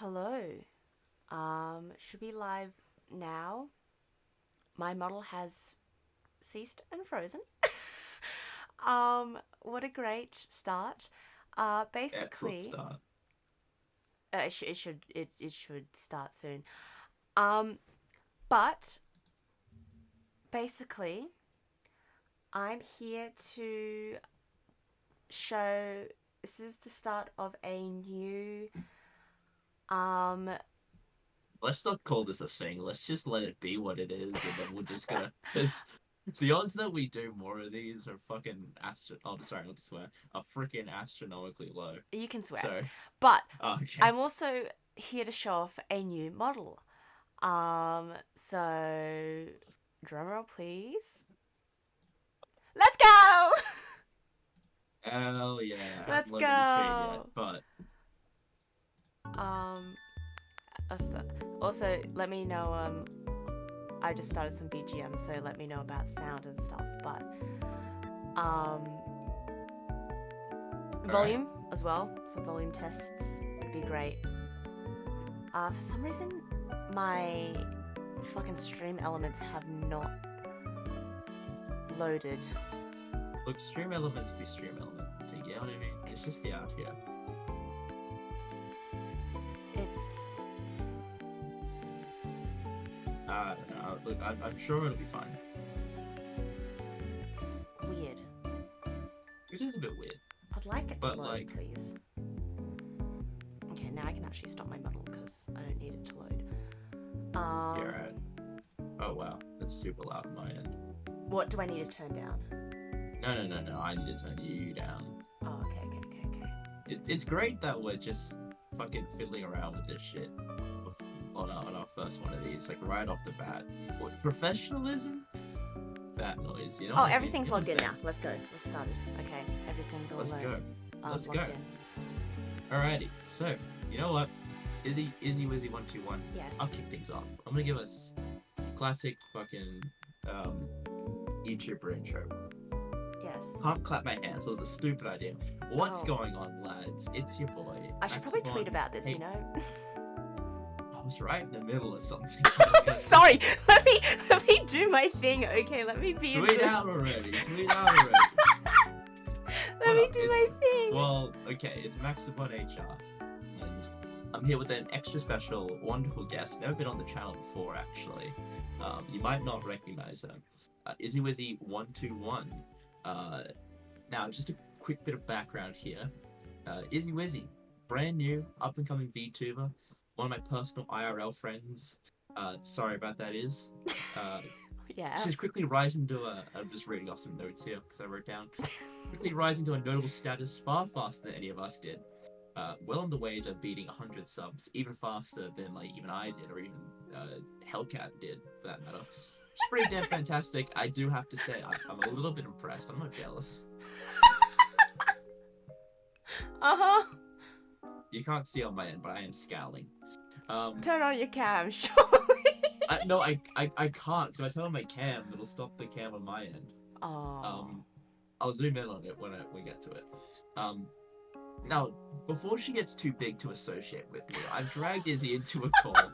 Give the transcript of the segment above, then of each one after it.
Hello. Should be live now. My model has ceased and frozen. What a great start. Excellent Basically, start. it should start soon. Um, but basically, I'm here to show. This is the start of a new. Um, Let's not call this a thing. Let's just let it be what it is, and then we're just gonna. Because the odds that we do more of these are fucking Oh, sorry, not to swear. Are freaking astronomically low. you can swear, So, but okay. I'm also here to show off a new model. So drumroll please. Let's go! Hell yeah, it Let's hasn't loaded the screen yet, go! but Um, also, let me know, I just started some BGM, so let me know about sound and stuff, but, um, all right. volume as well, some volume tests would be great. For some reason, my fucking stream elements have not loaded. Look, stream elements be stream element. You know what I mean? It's just It's, be out here. it's, I don't know. Look, I'm sure it'll be fine. it's weird. It is a bit weird, I'd like it to but load, like, please. Okay, now I can actually stop my model because I don't need it to load. yeah, Um, right. Oh wow, that's super loud on my end. what do I need to turn down? No. I need to turn you down. Oh, okay. It's great that we're just fucking fiddling around with this shit on our first one of these, like right off the bat. What professionalism? That noise, you know Oh, what I mean? everything's You know what logged I'm in now. saying? Let's go. Let's start it. Okay, everything's all Let's go. Let's logged go. in. Alrighty. So, you know what? Izzy Wizzy 121. Yes. I'll kick things off. I'm gonna give us classic fucking um YouTuber intro. Yes. Can't clap my hands. That was a stupid idea. What's Oh, going on, lads? It's your boy. I should probably Maximon. tweet about this. Hey, You know. I was right in the middle of something. Sorry. Let me do my thing. Okay. Let me be a Tweet good. out already. Tweet out already. Let What me up? do my thing. Well, okay. It's Maximon HR, and I'm here with an extra special, wonderful guest. Never been on the channel before, actually. You might not recognize her. Izzy Wizzy 121. Uh, Now, just a quick bit of background here. Izzy Wizzy, brand new, up and coming VTuber, one of my personal IRL friends. Sorry about that, Iz. Uh, Yeah. she's quickly rising to a. I'm just reading off some notes here because I wrote down. Quickly rising to a notable status far faster than any of us did. Well on the way to beating 100 subs, even faster than like even I did, or even Hellcat did, for that matter. It's pretty damn fantastic. I do have to say, I'm a little bit impressed. I'm not jealous. Uh huh. You can't see on my end, but I am scowling. Turn on your cam, surely. No, I can't, because if I turn on my cam, it'll stop the cam on my end. Oh. I'll zoom in on it when we get to it. Um, Now, before she gets too big to associate with me, I've dragged Izzy into a call, and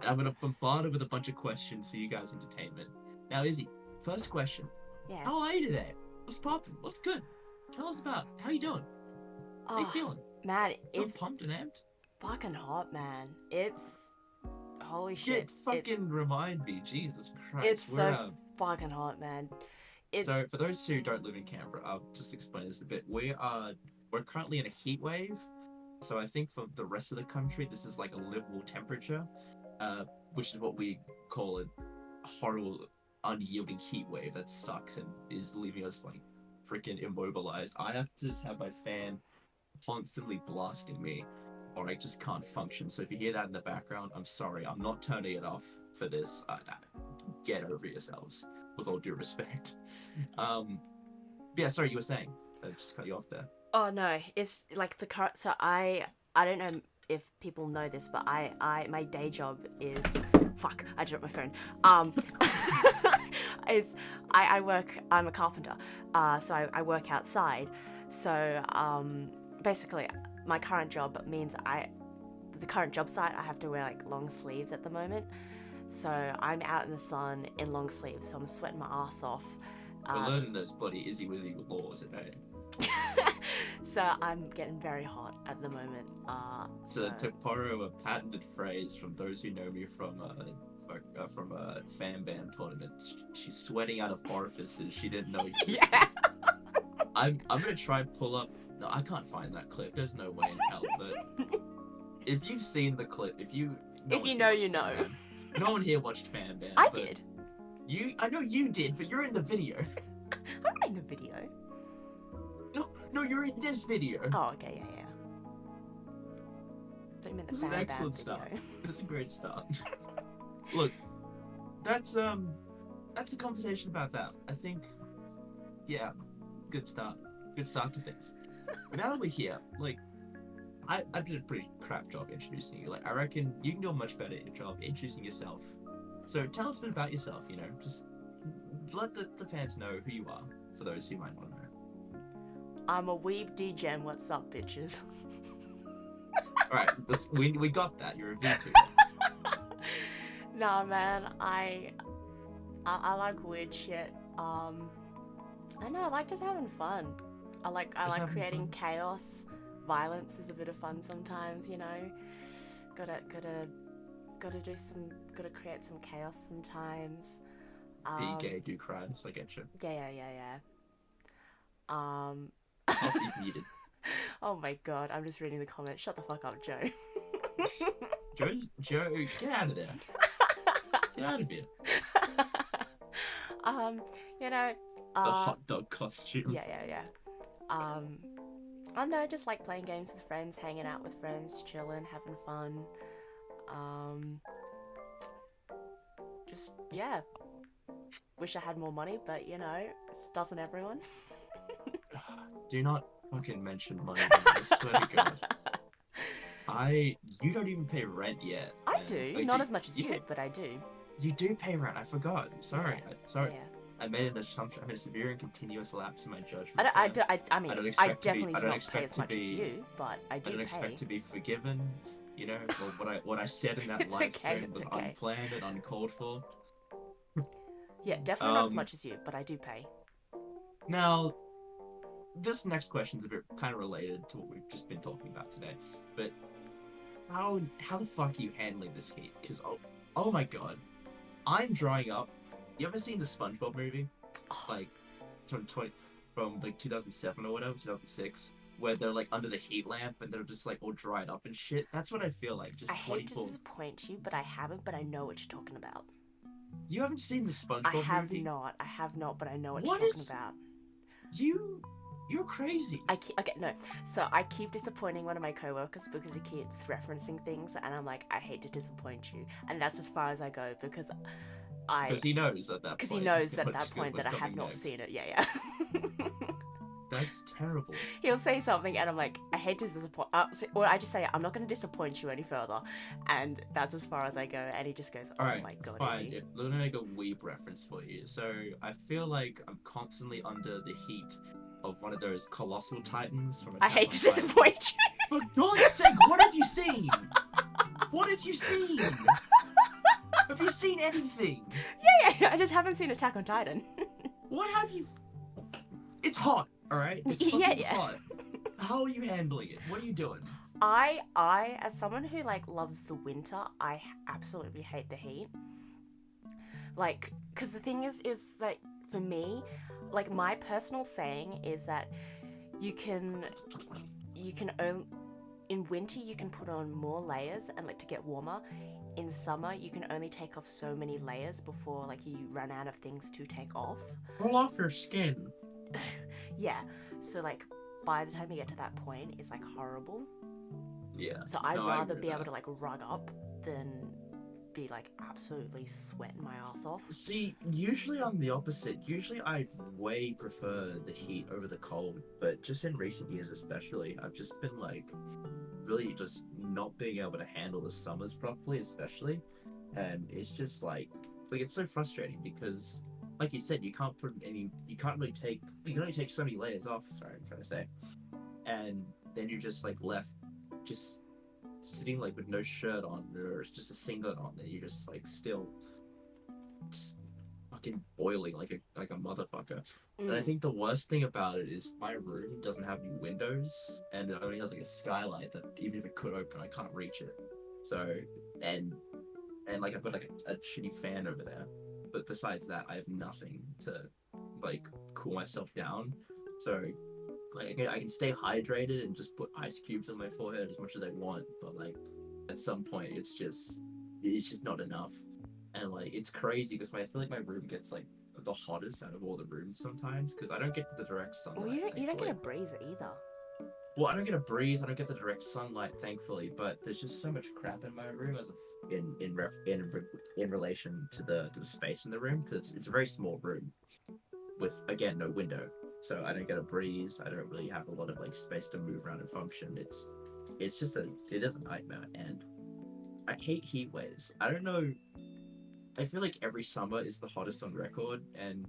I'm gonna bombard her with a bunch of questions for you guys' entertainment. Now, Izzy, first question: Yes. how are you today? What's poppin'? What's good? Tell us about how you doing. How you Oh, feeling? man, Feeling it's pumped and amped? fucking hot, man. It's holy Shit, shit. fucking remind me, Jesus It's Christ. so fucking hot, man. It So for those who don't live in Canberra, I'll just explain this a bit. We're currently in a heat wave. So I think for the rest of the country, this is like a livable temperature, which is what we call a horrible, unyielding heat wave that sucks and is leaving us like freaking immobilized. I have to just have my fan constantly blasting me, or I just can't function. So if you hear that in the background, I'm sorry. I'm not turning it off for this. Get over yourselves, with all due respect. Um, yeah, sorry, you were saying. I just cut you off there. oh no, it's like the current. So I don't know if people know this, but I my day job is fuck. I dropped my phone. Is I work. I'm a carpenter. So I work outside. So basically, my current job means I the current job site, I have to wear like long sleeves at the moment. So I'm out in the sun in long sleeves, so I'm sweating my ass off. We're learning those bloody Izzy Wizzy law today. So I'm getting very hot at the moment. So to borrow a patented phrase from those who know me from a fan band tournament, she's sweating out of orifices she didn't know existed. Yeah. I'm gonna try and pull up. No, I can't find that clip. There's no way in hell. But if you've seen the clip, if you know, If you know, you know. Fan Band, no one here watched fan band. I but did. I know you did, but you're in the video. I'm not in the video. No, you're in this video. Oh, okay, yeah. So you meant the This is an fan excellent band start. video. This is a great start. Look, that's the conversation about that. I think, yeah, good start. Good start to things. But now that we're here, like, I did a pretty crap job introducing you. Like, I reckon you can do a much better job introducing yourself. So tell us a bit about yourself. You know, just let the fans know who you are. For those who might not know. I'm a weeb degen. What's up, bitches? All right, we got that. You're a V2. Nah, man. I like weird shit. I know. I like just having fun. I like having creating fun. chaos. Violence is a bit of fun sometimes, you know. Gotta create some chaos sometimes. Be gay, do crimes. I get you. Yeah. I'll be muted. Oh my god, I'm just reading the comments. Shut the fuck up, Joe. Joe, get out of there. Get out of here. You know. The hot dog costume. Yeah. I don't know, just like playing games with friends, hanging out with friends, chilling, having fun. Just, yeah. Wish I had more money, but you know, doesn't everyone? Do not fucking mention money. I swear to God. You don't even pay rent yet. I and- do, Wait, not as much as you, pay- but I do. You do pay rent. I forgot. Sorry. Sorry. Yeah. I made an assumption. I made a severe and continuous lapse in my judgment. I there. mean, I don't I expect to be- definitely I do don't not pay expect as to much as be- you, but I do I don't pay. expect to be forgiven. You know, or what I said in that It's live okay, stream it's was okay. unplanned and uncalled for. Yeah, definitely not as Um, much as you, but I do pay. Now, this next question is a bit kind of related to what we've just been talking about today. But how the fuck are you handling this heat? Because oh my god, I'm drying up. You ever seen the SpongeBob movie? Oh, Like from 2007 or whatever, 2006, where they're like under the heat lamp and they're just like all dried up and shit. That's what I feel like. Just I hate to 24. disappoint you, but I haven't, but I know what you're talking about. You haven't seen the SpongeBob I have movie? not, but I know what What you're is- talking about. You're crazy. Okay, no. So I keep disappointing one of my coworkers because he keeps referencing things, and I'm like, I hate to disappoint you, and that's as far as I go because Because he knows at that point. because he knows at what's that point that I have coming not next. seen it. Yeah. That's terrible. He'll say something, and I'm like, I hate to disappoint. Or I just say, I'm not going to disappoint you any further, and that's as far as I go. And he just goes, Oh Alright, my god, fine. Izzy. Let me make a weeb reference for you. So I feel like I'm constantly under the heat of one of those colossal titans from I Attack hate on to Titan. disappoint you. For God's sake, what have you seen? What have you seen? Have you seen anything? Yeah, I just haven't seen Attack on Titan. What have you? It's hot, alright? It's Yeah, fucking yeah. hot. How are you handling it? What are you doing? I, as someone who like loves the winter, I absolutely hate the heat. Like, because the thing is that for me, like my personal saying is that you can only in winter you can put on more layers and like to get warmer. In summer, you can only take off so many layers before like you run out of things to take off. Roll off your skin. Yeah, so like by the time you get to that point, it's like horrible. Yeah. So I'd No, I rather agree be with able that. to like rug up than be like absolutely sweating my ass off. See, usually I'm the opposite. Usually I way prefer the heat over the cold, but just in recent years especially, I've just been like really just not being able to handle the summers properly, especially. And it's just like it's so frustrating because like you said, you can only take so many layers off, sorry, I'm trying to say. And then you're just like left just sitting like with no shirt on or it's just a singlet on, and you're just like still just fucking boiling like a motherfucker. And I Mm. think the worst thing about it is my room doesn't have any windows, and it only has like a skylight that even if it could open, I can't reach it. So and like I've got like a shitty fan over there, but besides that, I have nothing to like cool myself down. So like I can stay hydrated and just put ice cubes on my forehead as much as I want, but like at some point it's just not enough. And like it's crazy because I feel like my room gets like the hottest out of all the rooms sometimes because I don't get the direct Well, sunlight. you don't get Thankfully. a breeze either. Well, I don't get a breeze. I don't get the direct sunlight, thankfully. But there's just so much crap in my room in relation to the space in the room because it's a very small room with again no window, so I don't get a breeze. I don't really have a lot of like space to move around and function. It's just it is a nightmare, and I hate heat waves. I don't know. I feel like every summer is the hottest on record, and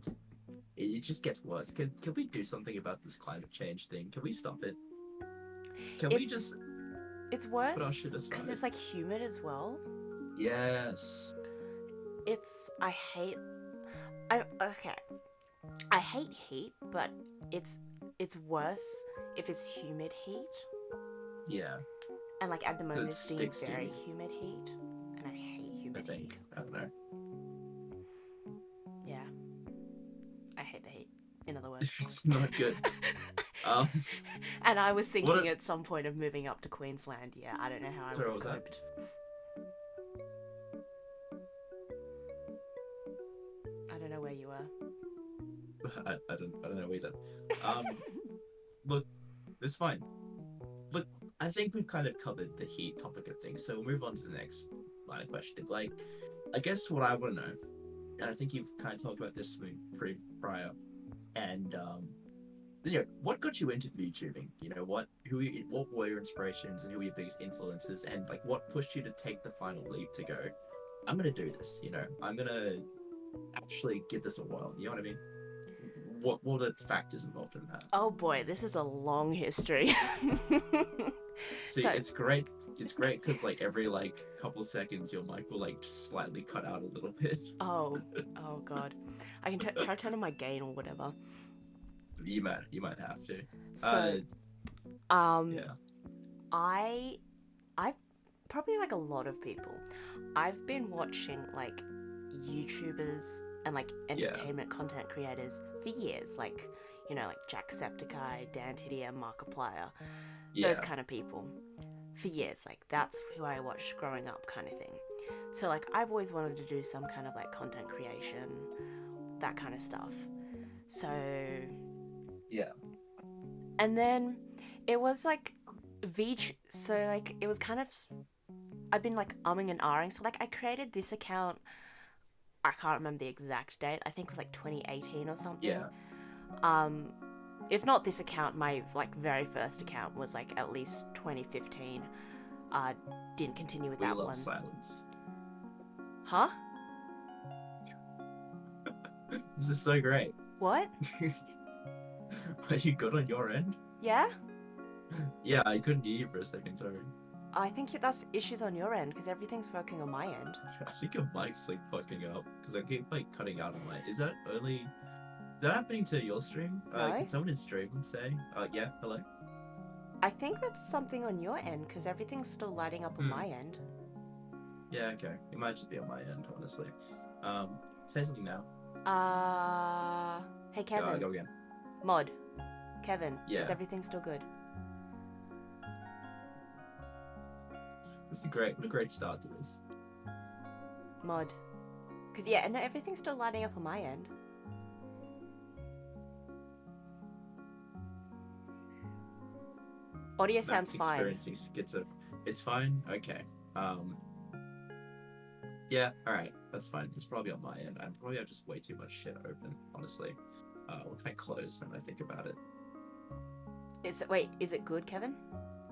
it just gets worse. Can we do something about this climate change thing? Can we stop it? Can we It's just it's put our worse shit because aside? it's like humid as well. Yes. I hate. Okay. I hate heat, but it's worse if it's humid heat. Yeah. And like at the moment, It it's being sticks to very you. humid heat, and I hate I humid heat. think. I don't know. Yeah, I hate the heat. In other words. It's not good. Um. And I was thinking What a- at some point of moving up to Queensland. Yeah, I don't know how I Sorry, would what have was that? coped. I don't know where you were. I don't know either. Um, look, it's fine. Look, I think we've kind of covered the heat topic of things, so we'll move on to the next line of questioning. Like, I guess what I want to know, and I think you've kind of talked about this prior, and what got you into VTubing? You know, what were your inspirations, and who were your biggest influences, and like what pushed you to take the final leap to go, I'm gonna do this. You know, I'm gonna actually give this a whirl. You know what I mean? What are the factors involved in that? Oh boy, this is a long history. See, So- it's great. It's great because like every like couple seconds, your mic will like just slightly cut out a little bit. Oh god, I can try to turn on my gain or whatever. You might have to. So, Yeah. I probably like a lot of people. I've been watching like YouTubers and like entertainment content creators for years, like like Jacksepticeye, Dan Tidia, Markiplier, Yeah. those kind of people. For years, like that's who I watched growing up, kind of thing. So like I've always wanted to do some kind of like content creation, that kind of stuff. So Yeah. and then it was like so like it was kind of I've been like umming and ahhing. So like I created this account. I can't remember the exact date. I think it was like 2018 or something. Yeah. If not this account, my like very first account was like at least 2015. Didn't continue with We that love one. silence. Huh? This is so great. What? Are you good on your end? Yeah? Yeah, I couldn't hear you for a second. Sorry. I think that's issues on your end because everything's working on my end. I think your mic's like fucking up because I keep like cutting out on my. Is that happening to your stream? No. Can someone in stream say? Yeah. Hello. I think that's something on your end because everything's still lighting up on Hmm. my end. Yeah. Okay. It might just be on my end, honestly. Say something now. Hey Kevin. Go again. Mod. Kevin. Yeah. Is everything still good? This is great. What a great start to this. Mod. Because yeah, no, everything's still lighting up on my end. Audio sounds Matt's fine. experiencing schizo. It's fine. Okay. Yeah. All right. That's fine. It's probably on my end. I probably have just way too much shit open. Honestly. What can I close when I think about it? Wait, is it good, Kevin?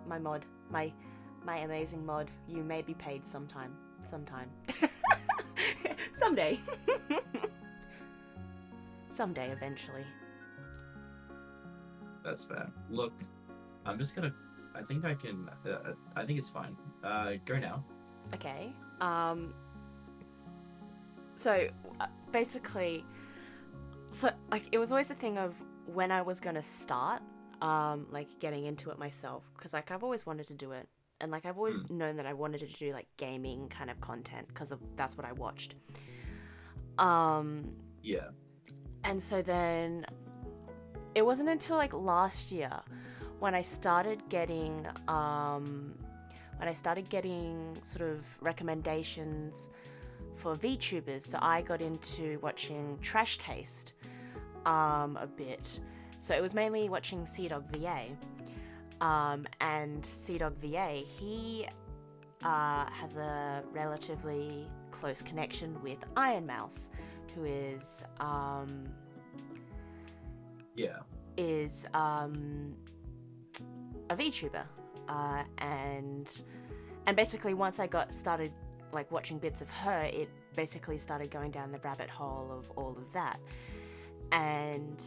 My mod. My amazing mod. You may be paid sometime. Someday. Someday, eventually. That's fair. Look, I'm just gonna I think I can. I think it's fine. Go now. Okay. So basically, so like it was always a thing of when I was gonna start, like getting into it myself, because like I've always wanted to do it, and like I've always known that I wanted to do like gaming kind of content because of that's what I watched. Yeah. And so then it wasn't until like last year when I started getting sort of recommendations for VTubers. So I got into watching Trash Taste a bit. So it was mainly watching CDog VA. And CDog VA, he has a relatively close connection with Iron Mouse, who is a VTuber, and basically once I got started like watching bits of her, it basically started going down the rabbit hole of all of that, and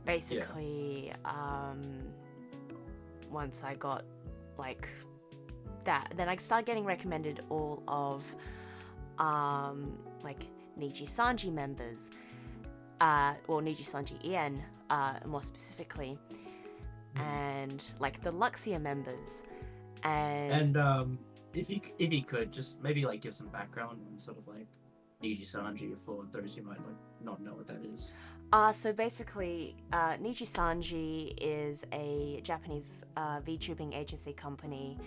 basically once I got like that, then I started getting recommended all of like Niji Sanji members, well, Niji Sanji Ien, more specifically, and like the Luxia members, And if you could just maybe like give some background on sort of like Niji Sanji for those who might like not know what that is. So basically, Niji Sanji is a Japanese VTubing agency company,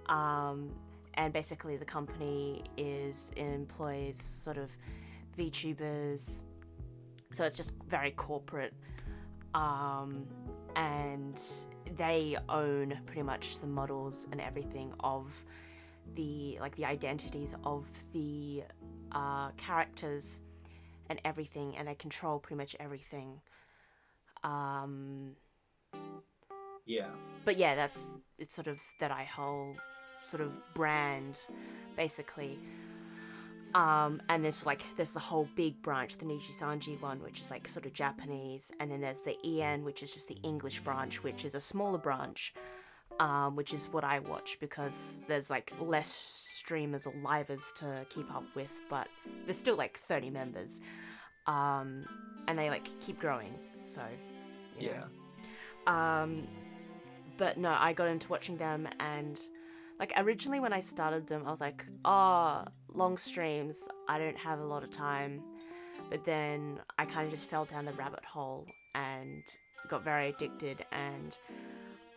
and basically the company employs sort of VTubers, so it's just very corporate, and they own pretty much the models and everything of the identities of the characters and everything, and they control pretty much everything. Yeah. But yeah, it's sort of that whole sort of brand, basically. And there's the whole big branch, the Niji Sanji one, which is like sort of Japanese, and then there's the EN, which is just the English branch, which is a smaller branch, which is what I watch because there's like less streamers or livers to keep up with, but there's still like 30 members, and they like keep growing, so you know. But no, I got into watching them, and like originally when I started them, I was like, oh, long streams, I don't have a lot of time. But then I kind of just fell down the rabbit hole and got very addicted, and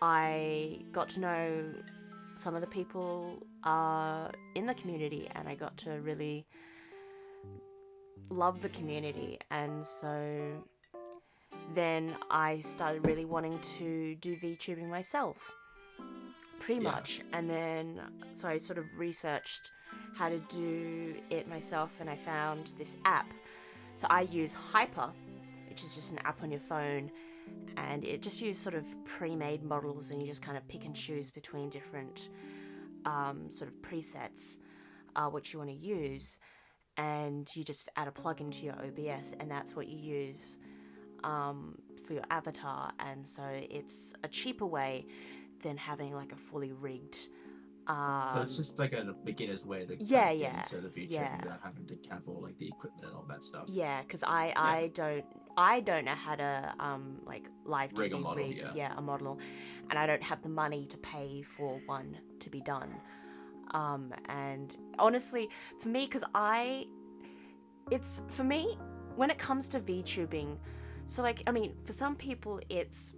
I got to know some of the people in the community, and I got to really love the community. And so then I started really wanting to do VTubing myself, pretty much. And then so I sort of researched how to do it myself, and I found this app. So I use Hyper, which is just an app on your phone, and it just uses sort of pre-made models, and you just kind of pick and choose between different sort of presets which you want to use, and you just add a plugin to your OBS, and that's what you use for your avatar. And so it's a cheaper way than having like a fully rigged. So it's just like a beginner's way to Yeah, get yeah, into the future yeah. without having to have all like the equipment and all that stuff. Yeah, because I don't know how to like live Rig a TV model, rig yeah. a model, and I don't have the money to pay for one to be done. And honestly, for me, for me when it comes to VTubing, so like I mean, for some people it's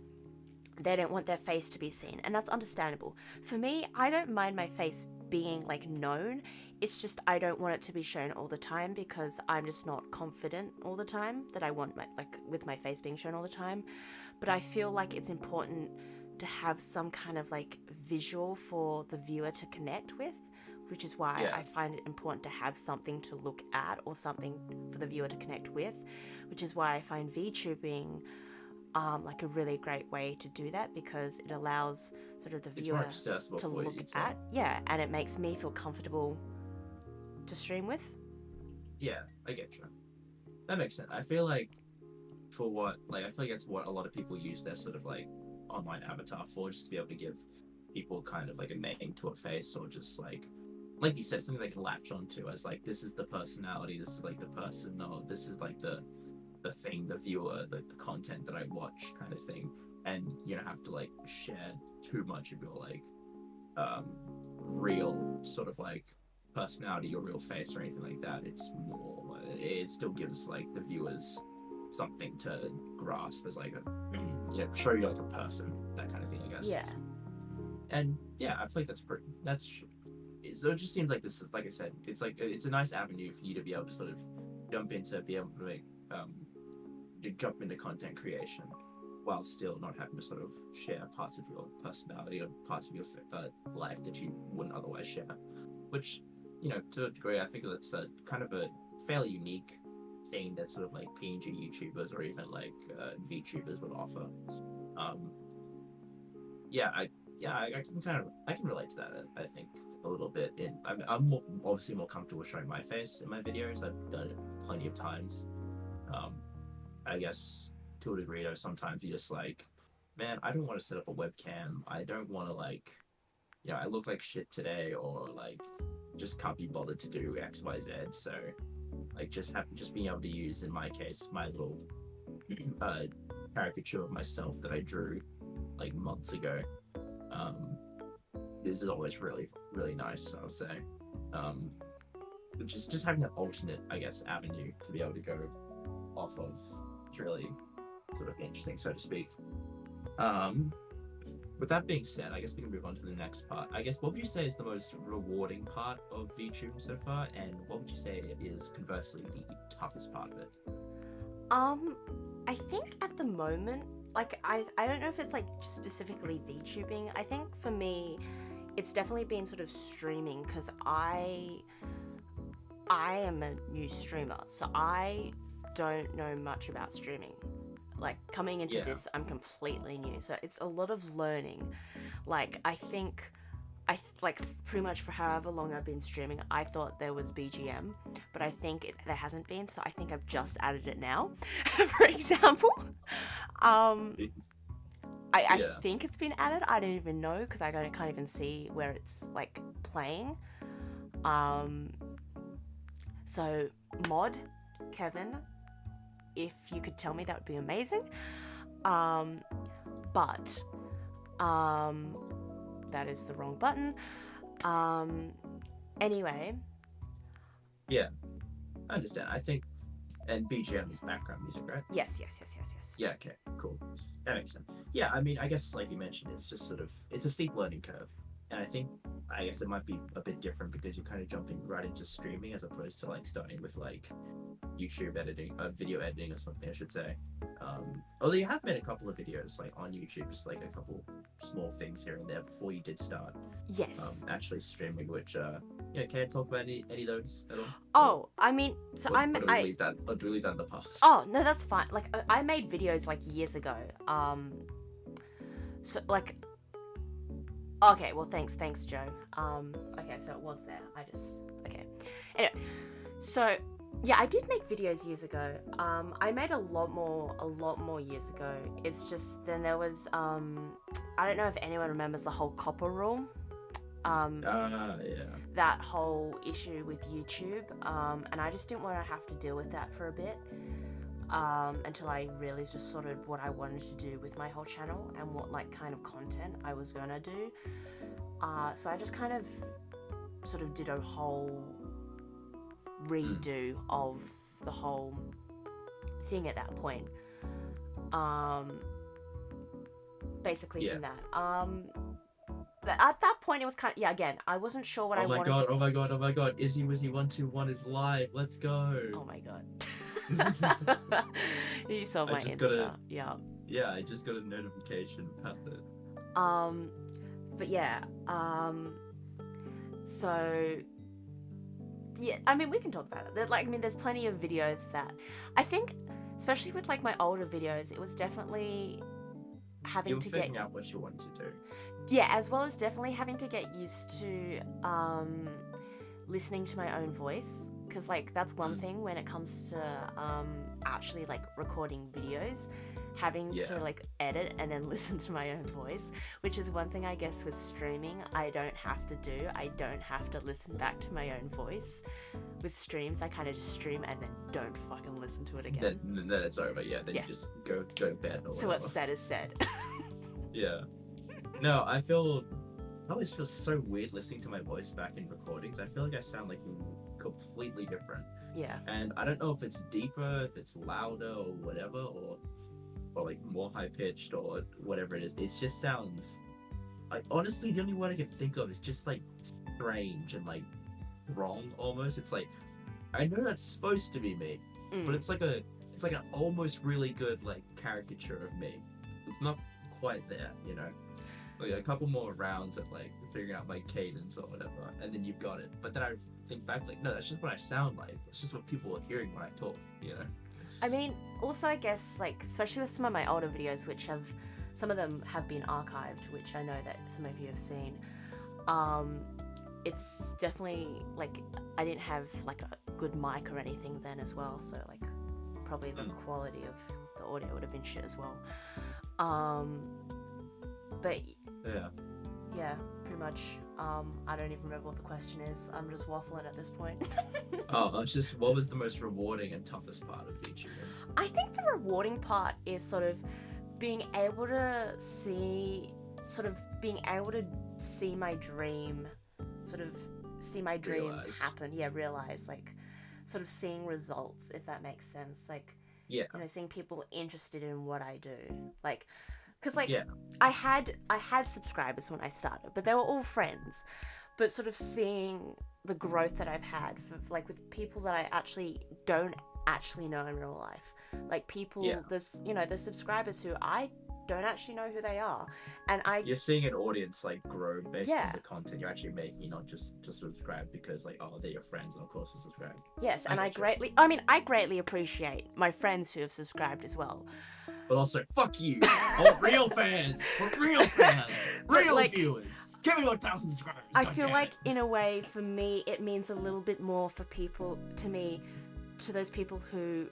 they don't want their face to be seen, and that's understandable. For me, I don't mind my face being like known. It's just I don't want it to be shown all the time because I'm just not confident all the time that I want my with my face being shown all the time. But I feel like it's important to have some kind of like visual for the viewer to connect with, which is why I find it important to have something to look at or something for the viewer to connect with, which is why I find VTubing like a really great way to do that, because it allows sort of the It's more viewer accessible to for look you, at, and it makes me feel comfortable to stream with. Yeah, I get you. That makes sense. I feel like for what, like, I feel like that's what a lot of people use their sort of like online avatar for, just to be able to give people kind of like a name to a face, or just like you said, something they can latch onto as like, this is the personality, this is like the person, or this is like the thing, the viewer, the content that I watch, kind of thing. And you don't have to like share too much of your like real sort of like personality, your real face, or anything like that. It's more, it still gives like the viewers something to grasp as like a, you know, show you like a person, that kind of thing, I guess. Yeah. And yeah, I feel like so it just seems like this is, like I said, it's like it's a nice avenue for you to be able to sort of be able to make to jump into content creation while still not having to sort of share parts of your personality or parts of your life that you wouldn't otherwise share, which, you know, to a degree, I think that's a kind of a fairly unique thing that sort of like PNG YouTubers or even like VTubers would offer. I can relate to that. I think a little bit. I'm obviously more comfortable showing my face in my videos. I've done it plenty of times. I guess to a degree, though, sometimes you just like, man, I don't want to set up a webcam. I don't want to like, you know, I look like shit today, or like just can't be bothered to do X, Y, Z. So like just being able to use, in my case, my little caricature of myself that I drew like months ago. This is always really, really nice, I would say. Just having an alternate, I guess, avenue to be able to go off of. It's really sort of interesting, so to speak. With that being said, I guess we can move on to the next part. I guess, what would you say is the most rewarding part of VTubing so far, and what would you say is conversely the toughest part of it? I think at the moment, like, I don't know if it's like specifically VTubing. I think for me, it's definitely been sort of streaming, because I am a new streamer, so I don't know much about streaming. Like, coming into this, I'm completely new, so it's a lot of learning. Like, I think like pretty much for however long I've been streaming, I thought there was BGM, but I think there hasn't been, so I think I've just added it now. For example, I think it's been added. I don't even know, because I can't even see where it's like playing. So mod Kevin, if you could tell me, that would be amazing. But that is the wrong button. Anyway. Yeah, I understand. I think, and BGM is background music, right? Yes. Yeah, okay, cool. That makes sense. Yeah, I mean, I guess, like you mentioned, it's just sort of, it's a steep learning curve. And I guess it might be a bit different because you're kind of jumping right into streaming as opposed to like starting with like YouTube editing, video editing or something, I should say. Although you have made a couple of videos like on YouTube, just like a couple small things here and there before you did start. Yes. Actually streaming, which can you talk about any of those at all? Oh, I mean, so or do we leave that in the past? Oh no, that's fine. Like, I made videos like years ago. So like. Okay, well, thanks, Joe. Okay, so it was there. Okay. Anyway, so yeah, I did make videos years ago. I made a lot more years ago. It's just then there was I don't know if anyone remembers the whole copper rule. Yeah. That whole issue with YouTube. And I just didn't want to have to deal with that for a bit. Until I realized just sort of what I wanted to do with my whole channel and what like kind of content I was gonna do. So I just kind of sort of did a whole redo of the whole thing at that point. Basically from that. At that point it was kind of, again, I wasn't sure what I wanted to Oh my god, Izzy Wizzy 121 is live, let's go. Oh my god. You saw my Insta. Yeah, I just got a notification about it. But yeah, so yeah, I mean, we can talk about it. Like, I mean, there's plenty of videos that I think, especially with like my older videos, it was definitely having to figuring out what you wanted to do. Yeah, as well as definitely having to get used to listening to my own voice, because like that's one Mm. thing when it comes to actually like recording videos, having Yeah. to like edit and then listen to my own voice, which is one thing I guess with streaming I don't have to do. I don't have to listen back to my own voice. With streams, I kind of just stream and then don't fucking listen to it again. Then it's over. Yeah. Then Yeah. you just go to bed or So whatever. what's said is said. Yeah. No, I always feel so weird listening to my voice back in recordings. I feel like I sound like completely different. Yeah. And I don't know if it's deeper, if it's louder or whatever, or like more high pitched or whatever it is. It just sounds honestly the only word I can think of is just like strange and like wrong almost. It's like I know that's supposed to be me, Mm. but it's like an almost really good like caricature of me. It's not quite there, you know. Like a couple more rounds at like figuring out my cadence or whatever, and then you've got it. But then I think back like, no, that's just what I sound like. It's just what people are hearing when I talk, you know. I mean, also I guess like especially with some of my older videos, which some of them have been archived, which I know that some of you have seen. It's definitely like I didn't have like a good mic or anything then as well, so like probably the quality of the audio would have been shit as well. But Yeah. pretty much. I don't even remember what the question is. I'm just waffling at this point. Oh, it's just what was the most rewarding and toughest part of YouTubing? I think the rewarding part is sort of being able to see my dream, Realised. happen. Yeah, realize, like, sort of seeing results, if that makes sense. Like, Yeah. you know, seeing people interested in what I do. Like, because, like, Yeah. I had subscribers when I started, but they were all friends. But sort of seeing the growth that I've had for, like, with people that I actually don't actually know in real life. Like, people, Yeah. there's subscribers who I don't actually know who they are. And You're seeing an audience like grow based Yeah. on the content you're actually making. You're not just subscribe because like, oh, they're your friends and of course they subscribe. yes, and I gotcha. I greatly appreciate my friends who have subscribed as well. But also, fuck you. I want real fans. I want real fans. Real like, viewers. Give me 1,000 subscribers. I God feel damn like, it. in a way, for me, it means a little bit more for people, to those people who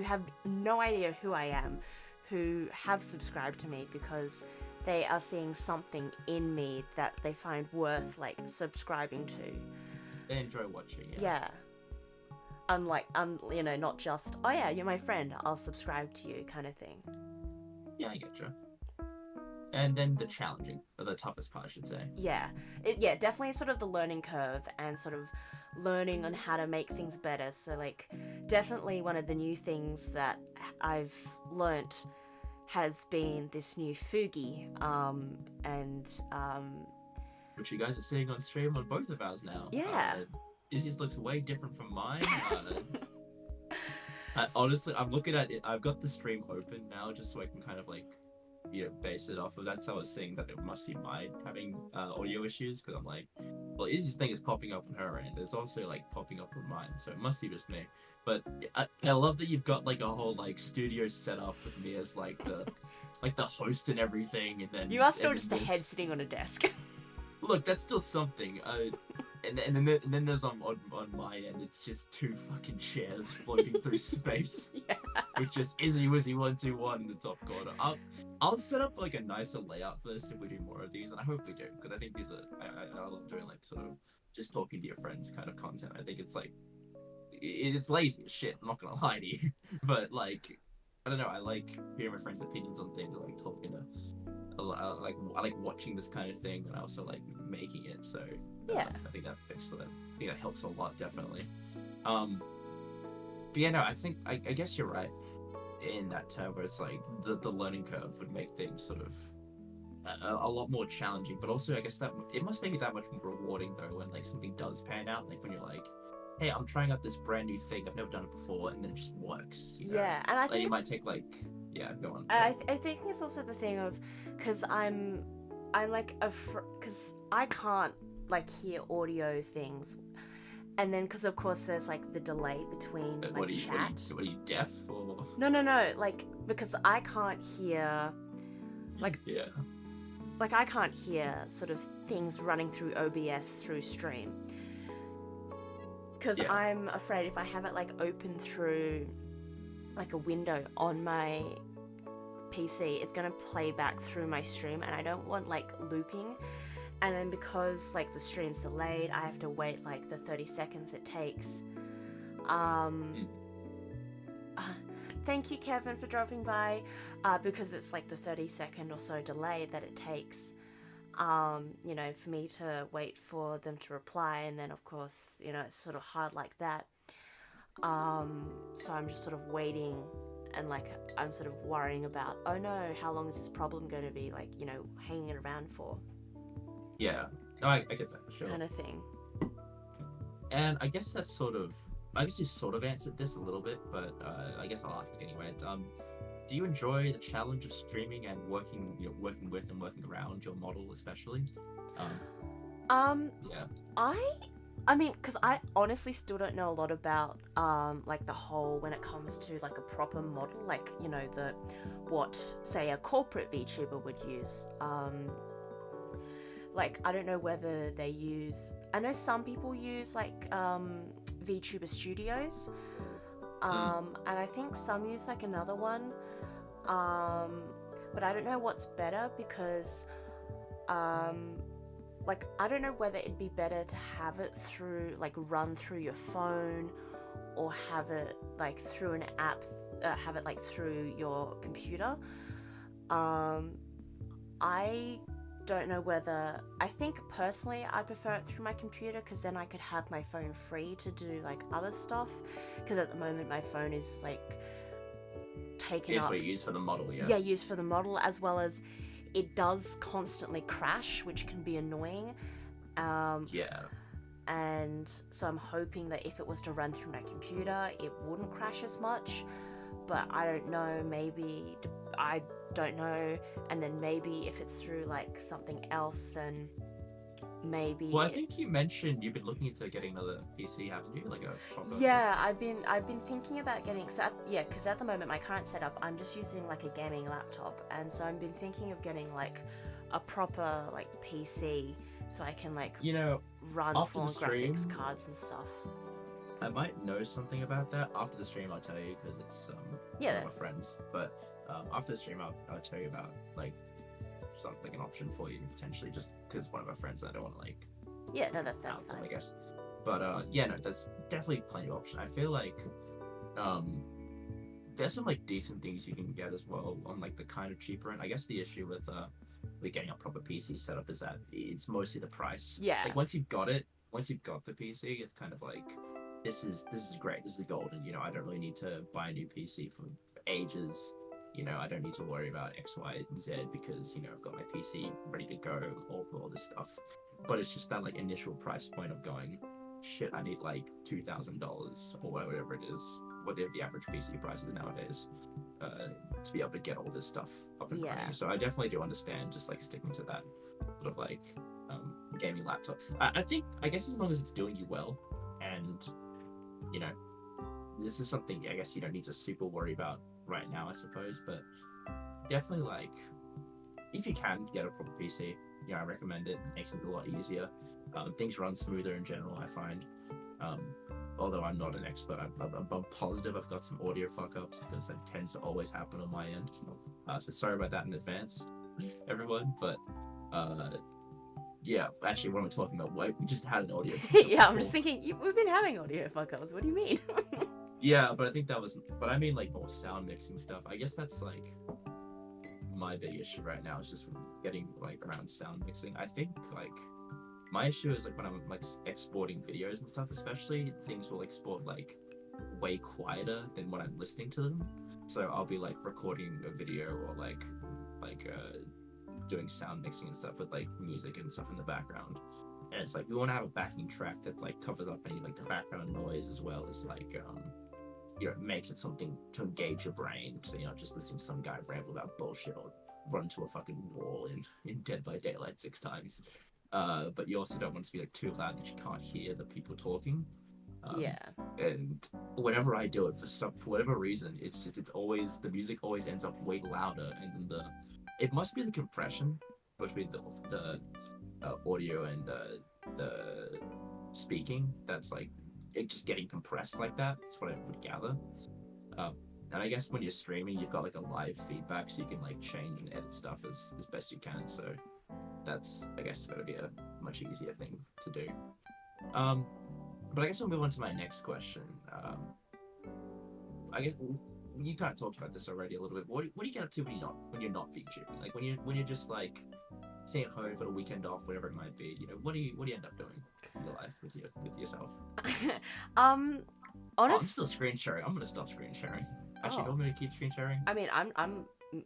have no idea who I am, who have subscribed to me because they are seeing something in me that they find worth, like, subscribing to. They enjoy watching. Yeah. Yeah. Unlike, not just, oh yeah, you're my friend, I'll subscribe to you kind of thing. Yeah, I get you. And then the toughest part, I should say. Yeah, definitely sort of the learning curve and sort of learning on how to make things better. So like, definitely one of the new things that I've learnt has been this new Fugi, Which you guys are seeing on stream on both of ours now. Yeah. Izzy's looks way different from mine. Honestly, I'm looking at it. I've got the stream open now just so I can kind of like, base it off of. That's how I was saying that it must be mine having audio issues because I'm like, well, Izzy's thing is popping up on her end. It's also like popping up on mine, so it must be just me. But I love that you've got like a whole like studio set up with me as like the host and everything, and then you are still and just then a there's- head sitting on a desk. Look, that's still something. And then there's on my end, it's just two fucking chairs floating through space. Yeah. With just Izzy Wizzy 121 in the top corner. I'll set up like a nicer layout for this if we do more of these, and I hope we do, because I think these are I love doing like sort of just talking to your friends kind of content. I think it's like it's lazy as shit. I'm not gonna lie to you, but like I don't know. I like hearing my friends' opinions on things. I like talking to. I like watching this kind of thing, and I also like making it. So Yeah. I think that helps a lot, definitely. But yeah, no, I think I guess you're right in that term where it's like the learning curve would make things sort of a lot more challenging, but also I guess that it must make it that much more rewarding though when like something does pan out, like when you're like, hey, I'm trying out this brand new thing, I've never done it before, and then it just works. Yeah, and I like think it might take like go on. I think it's also the thing of, because I'm like because I can't like hear audio things, and then because of course there's like the delay between my chat. What are you deaf or? No, like because I can't hear like Yeah. like I can't hear sort of things running through OBS through stream. because Yeah. I'm afraid if I have it like open through like a window on my PC, it's gonna play back through my stream, and I don't want like looping. And then because like the stream's delayed, I have to wait like the 30 seconds it takes. Mm. Uh, Thank you, Kevin, for dropping by. Because it's like the 30-second or so delay that it takes, you know, for me to wait for them to reply, and then of course, you know, it's sort of hard like that. So I'm just sort of waiting, and like I'm sort of worrying about, oh no, how long is this problem going to be, like, you know, hanging around for, Yeah. No, I get that, sure. kind of thing. And I guess that's sort of, I guess you sort of answered this a little bit, but I guess I'll ask anyway. Do you enjoy the challenge of streaming and working, you know, working with and working around your model, especially? Yeah. I mean, because I honestly still don't know a lot about like the whole, when it comes to like a proper model, like, you know, the what say a corporate VTuber would use. Like, I don't know whether they use, I know some people use like VTuber Studios, and I think some use like another one, but I don't know what's better, because like, I don't know whether it'd be better to have it through, like, run through your phone, or have it like through an app, have it like through your computer. I don't know whether, I think personally I prefer it through my computer, because then I could have my phone free to do like other stuff, because at the moment my phone is like taken It's up, what you use for the model, yeah. yeah, used for the model, as well as it does constantly crash, which can be annoying. Yeah. And so I'm hoping that if it was to run through my computer, it wouldn't crash as much. But I don't know, maybe, I don't know. And then maybe if it's through like something else, then maybe. Well, I think you mentioned you've been looking into getting another PC, haven't you? Like a proper. Yeah, I've been thinking about getting, so yeah, because at the moment my current setup, I'm just using like a gaming laptop, and so I've been thinking of getting like a proper like PC, so I can like, You know, run after full the stream, graphics cards and stuff. I might know something about that. After the stream, I'll tell you, because it's Yeah. one of my friends. But after the stream, I'll tell you about like something, like an option for you potentially, just because it's one of my friends and I don't want to like Yeah, no, that's out them, fine. I guess. But yeah, no, there's definitely plenty of options. I feel like there's some like decent things you can get as well on like the kind of cheaper end. I guess the issue with getting a proper PC setup is that it's mostly the price. Yeah. Like once you've got it, once you've got the PC, it's kind of like this is great. This is golden. You know, I don't really need to buy a new PC for ages. You know, I don't need to worry about X, Y, and Z, because, you know, I've got my PC ready to go, all this stuff. But it's just that like initial price point of going, shit, I need like $2,000 or whatever it is, whatever the average PC price is nowadays, to be able to get all this stuff up and Yeah. running. So I definitely do understand just like sticking to that sort of like gaming laptop. I think, I guess as long as it's doing you well, and, you know, this is something I guess you don't need to super worry about right now, I suppose, but definitely like, if you can get a proper PC, you know, I recommend it. It makes it a lot easier. Things run smoother in general, I find. Although I'm not an expert, I'm positive I've got some audio fuck-ups, because that tends to always happen on my end. So sorry about that in advance, everyone. But yeah, actually, what am I talking about? We just had an audio fuck-up Yeah, I'm before. just thinking, we've been having audio fuck-ups. What do you mean? Yeah, but I think that was, but I mean like more sound mixing stuff. I guess that's like my big issue right now, is just getting like around sound mixing. I think like my issue is like when I'm like exporting videos and stuff, especially, things will export like way quieter than when I'm listening to them. So I'll be like recording a video or like doing sound mixing and stuff with like music and stuff in the background. And it's like we want to have a backing track that like covers up any like the background noise, as well as like you know, it makes it something to engage your brain, so you're not just listening to some guy ramble about bullshit or run to a fucking wall in Dead by Daylight 6 times. But you also don't want it to be like too loud that you can't hear the people talking. Yeah. And whenever I do it, for whatever reason, it's always, the music always ends up way louder, and then it must be the compression between the audio and the speaking that's like it just getting compressed like that. That's what I would gather. Um, and I guess when you're streaming, you've got like a live feedback, so you can like change and edit stuff as best you can. So that's, I guess, going to be a much easier thing to do. But I guess we'll move on to my next question. I guess you kind of talked about this already a little bit. What do you get up to when you're not VTubing? Like when you're just like staying at home for a weekend off, whatever it might be. You know, what do you end up doing with your life, with yourself? um, Oh, I'm honest. still screen sharing. I'm gonna stop screen sharing. Actually, Oh. do you want me to keep screen sharing? I mean, it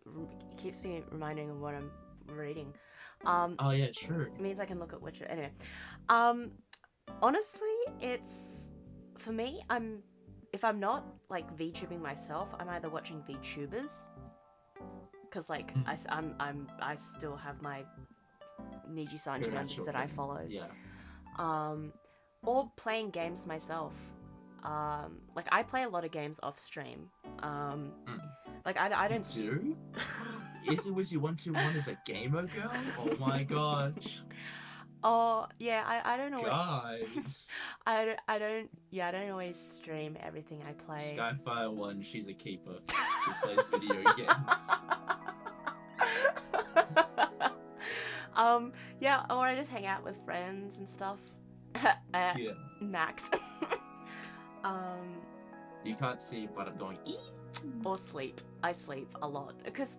keeps me reminding of what I'm reading. Um, Oh yeah, true. it means I can look at Witcher. Anyway, honestly, it's for me. If I'm not like VTubing myself, I'm either watching VTubers, because like I still have my Niji Sanji Your members actual that I thing. follow. Yeah. Or playing games myself. Like I play a lot of games off stream. Like I don't. Do? Was you 121 as a gamer girl? Oh my gosh, Oh yeah, I don't know. guys. I don't. Yeah, I don't always stream everything I play. Skyfire 1, she's a keeper. She plays video games. Yeah, or I just hang out with friends and stuff. Yeah. Max. You can't see, but I'm going. Or sleep. I sleep a lot because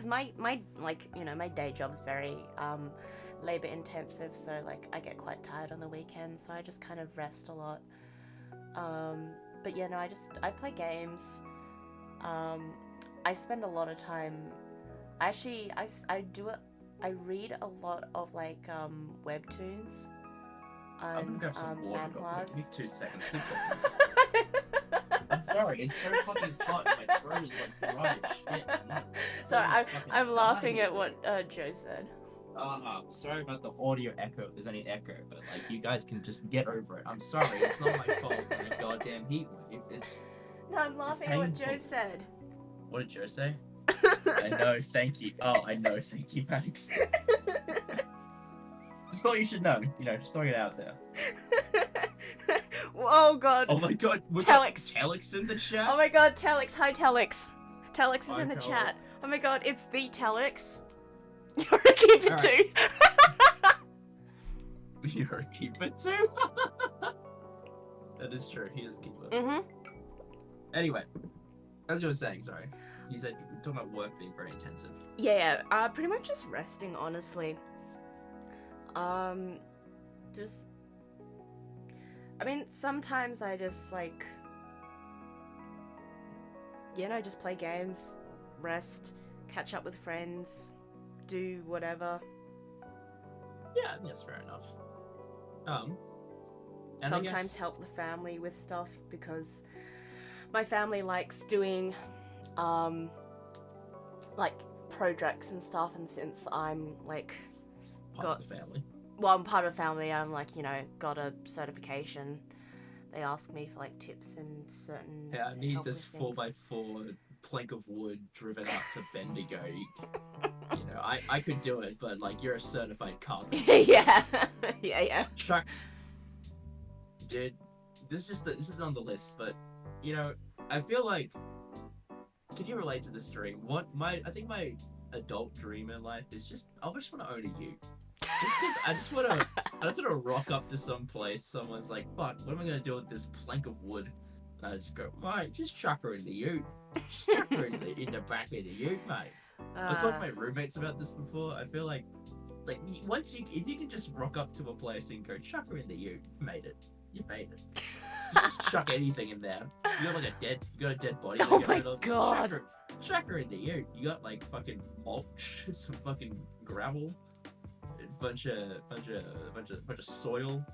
my like my day job's very labor intensive, so like I get quite tired on the weekends, so I just kind of rest a lot. But yeah, no, I play games. I spend a lot of time. Actually, I do it. I read a lot of like webtoons I'm gonna and grab some water real quick. Give me manhwas. 2 seconds. Keep going. I'm sorry, it's so fucking hot. My throat is like dry as shit. Sorry, Fucking I'm laughing dying. at what Joe said. Sorry about the audio echo. If there's any echo, but like you guys can just get over it. I'm sorry. It's not my fault. The goddamn heat wave. It's. No, I'm laughing at what Joe painful. said. What did Joe say? I know. Thank you. Oh, I know. Thank you, Max. Just thought you should know. Just throwing it out there. Oh god. Oh my god, we got Telex. Telex in the chat. Oh my god, Telex. Hi, Telex. Telex is Hi, in the Telex. chat. Oh my god, it's the Telex. You're a keeper Alright. too. You're a keeper too. That is true. He is a keeper. Mhm. Anyway, as you were saying, sorry. You said talking about work being very intensive. Yeah, pretty much just resting, honestly. Just. I mean, sometimes I just like. Just play games, rest, catch up with friends, do whatever. Yeah, I think that's fair enough. And I Sometimes guess, help the family with stuff because my family likes doing like projects and stuff, and since I'm like part of the family. I'm part of the family, I'm like got a certification, they ask me for like tips and certain Yeah, I need help this with things. 4x4 plank of wood driven out to Bendigo. I could do it, but like you're a certified carpenter. yeah. yeah Chuck, dude, this is on the list, but I feel like, can you relate to this dream? I think my adult dream in life is just I just want to own a ute. Just 'cause I just want to rock up to some place. Someone's like, "Fuck, what am I gonna do with this plank of wood?" And I just go, "Mate, just chuck her in the ute. Just chuck her in the back of the ute, mate." I was talking to my roommates about this before. I feel like if you can just rock up to a place and go, "Chuck her in the ute," you made it. You made it. You just chuck anything in there. You got a dead body. to Oh get my rid of. Just God. chuck her in the ute. You got like fucking mulch, some fucking gravel, a bunch of soil,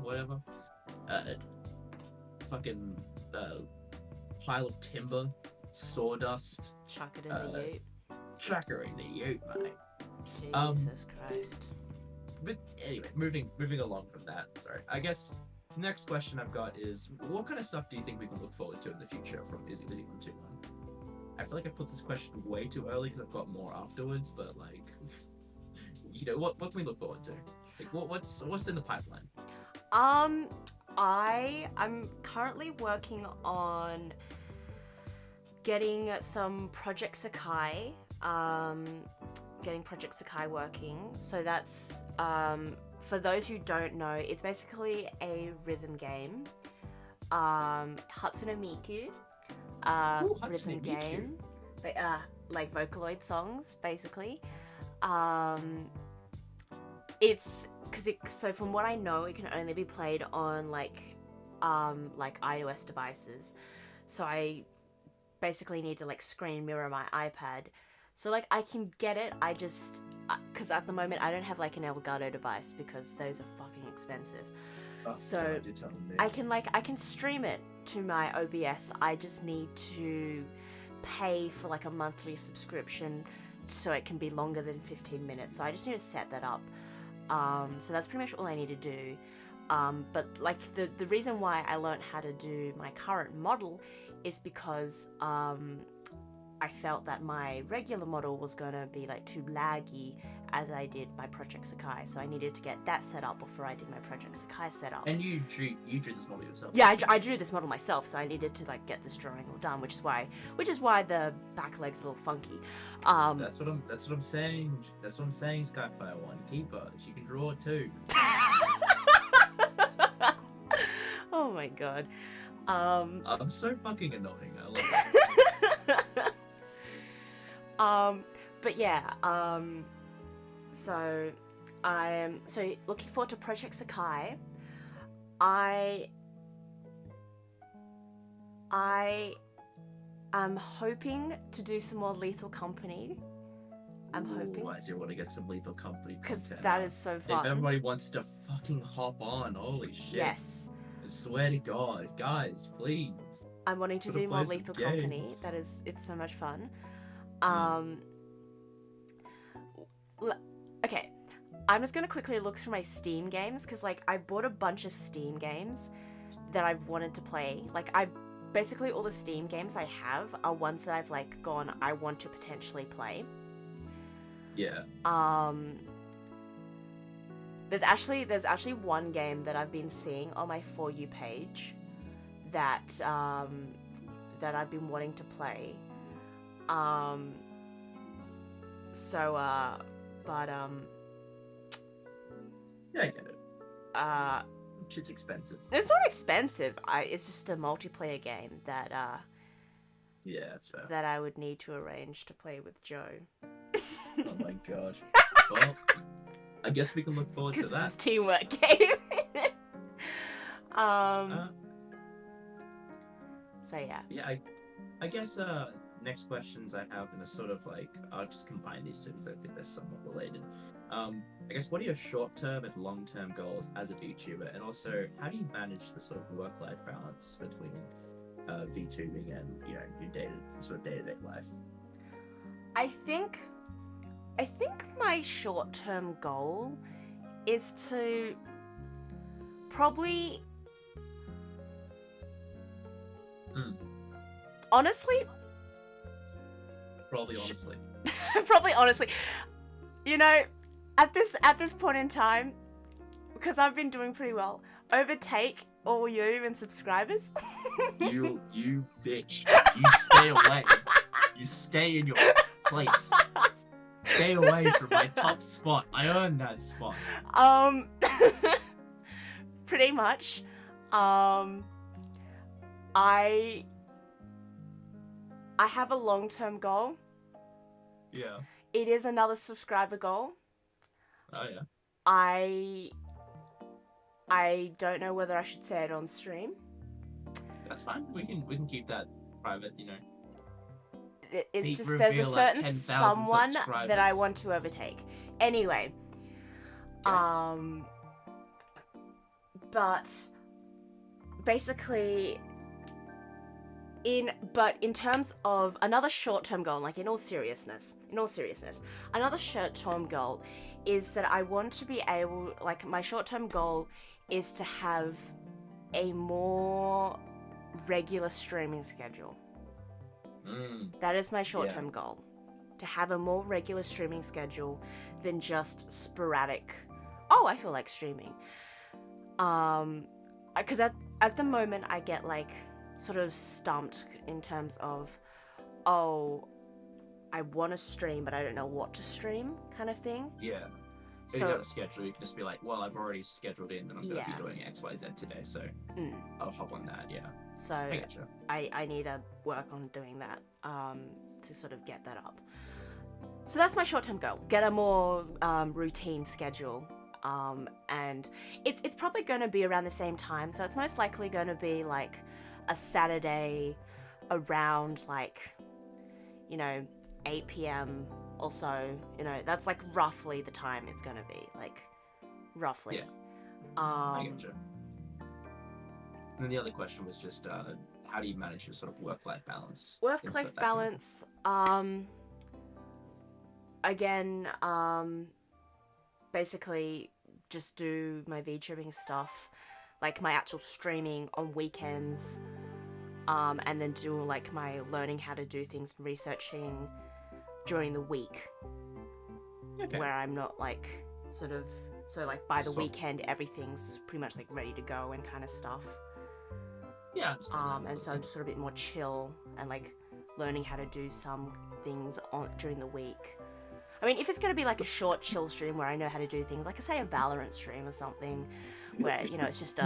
whatever. Fucking pile of timber, sawdust. chuck it in the ute. Chuck her in the ute, mate. Jesus Christ. But anyway, moving along from that. Sorry, I guess next question I've got is, what kind of stuff do you think we can look forward to in the future from Izzy 121? I feel like I put this question way too early because I've got more afterwards. But like, what can we look forward to? Like, what's in the pipeline? I'm currently working on getting some Project Sakai, getting Project Sakai working. So that's, for those who don't know, it's basically a rhythm game. Hatsune Miku, Ooh, Hatsune rhythm Miku. game, but, like Vocaloid songs, basically. It's so from what I know, it can only be played on like iOS devices. So I basically need to like screen mirror my iPad. So like I can get it. I just because at the moment I don't have like an Elgato device because those are fucking expensive. Oh, So, God, you're telling me. I can stream it to my OBS. I just need to pay for like a monthly subscription so it can be longer than 15 minutes. So I just need to set that up. So that's pretty much all I need to do. But like the reason why I learned how to do my current model is because I felt that my regular model was gonna be like too laggy as I did my Project Sakai. So I needed to get that set up before I did my Project Sakai setup. And you drew this model yourself? Yeah, I drew this model myself, so I needed to like get this drawing all done, which is why the back leg's a little funky. That's what I'm saying. That's what I'm saying, Skyfire One. Keeper, she can draw it too. Oh my god. I'm so fucking annoying. I love it. But yeah, so I'm looking forward to Project Sakai. I am hoping to do some more Lethal Company. I'm hoping. I do want to get some Lethal Company Because content. that is so fun. If everybody wants to fucking hop on, holy shit. Yes. I swear to God, guys, please. I'm wanting to Gotta do more play some Lethal Company. games. It's so much fun. Okay, I'm just gonna quickly look through my Steam games because like I bought a bunch of Steam games that I've wanted to play. Like basically all the Steam games I have are ones that I've like gone I want to potentially play. Yeah. There's actually one game that I've been seeing on my For You page that that I've been wanting to play. Yeah, I get it. Shit's expensive. It's not expensive. It's just a multiplayer game that Yeah, that's fair. that I would need to arrange to play with Joe. Oh my God. Well, I guess we can look forward to 'Cause that. it's a teamwork game. So yeah. Yeah, I guess next questions I have in a sort of like I'll just combine these two because I think they're somewhat related. I guess what are your short-term and long-term goals as a VTuber, and also how do you manage the sort of work-life balance between VTubing and your day-to-day life? I think my short-term goal is to probably honestly Probably honestly. probably honestly, you know, at this point in time, because I've been doing pretty well, overtake all you and subscribers. You bitch. You stay away. You stay in your place. Stay away from my top spot. I earned that spot. Pretty much. I have a long-term goal. Yeah. It is another subscriber goal. Oh yeah. I don't know whether I should say it on stream. That's fine. We can keep that private, you know. It's They just there's a reveal at certain 10,000 someone that I subscribers. want to overtake. Anyway, Okay. but basically, in terms of another short-term goal, like in all seriousness, another short-term goal is that I want to be able, like my short-term goal is to have a more regular streaming schedule. That is my short-term goal. To have a more regular streaming schedule than just sporadic, oh, I feel like streaming. I because at the moment I get like sort of stumped in terms of, oh, I want to stream but I don't know what to stream kind of thing. Yeah. If you So have a schedule, you can just be like, well, I've already scheduled in that I'm going to Yeah. be doing X, Y, Z today, so mm, I'll hop on that. Yeah, so I getcha. I need to work on doing that to sort of get that up. So that's my short-term goal: get a more routine schedule. And it's probably going to be around the same time, so it's most likely going to be like a Saturday around like, 8 p.m. or so. That's like roughly the time it's going to be, like roughly. Yeah. I Um, getcha. And then the other question was just, how do you manage your sort of work-life balance? Work-life Insert that kind of- balance. Again, basically just do my VTubing stuff, like my actual streaming on weekends, and then do like my learning how to do things and researching during the week, Okay. where I'm not like sort of, so like by the So- weekend everything's pretty much like ready to go and kind of stuff. Yeah, I understand that And so I'm just sort of a bit more chill and like learning how to do some things during the week. I mean, if it's going to be like a short chill stream where I know how to do things, like I say a Valorant stream or something, where, it's just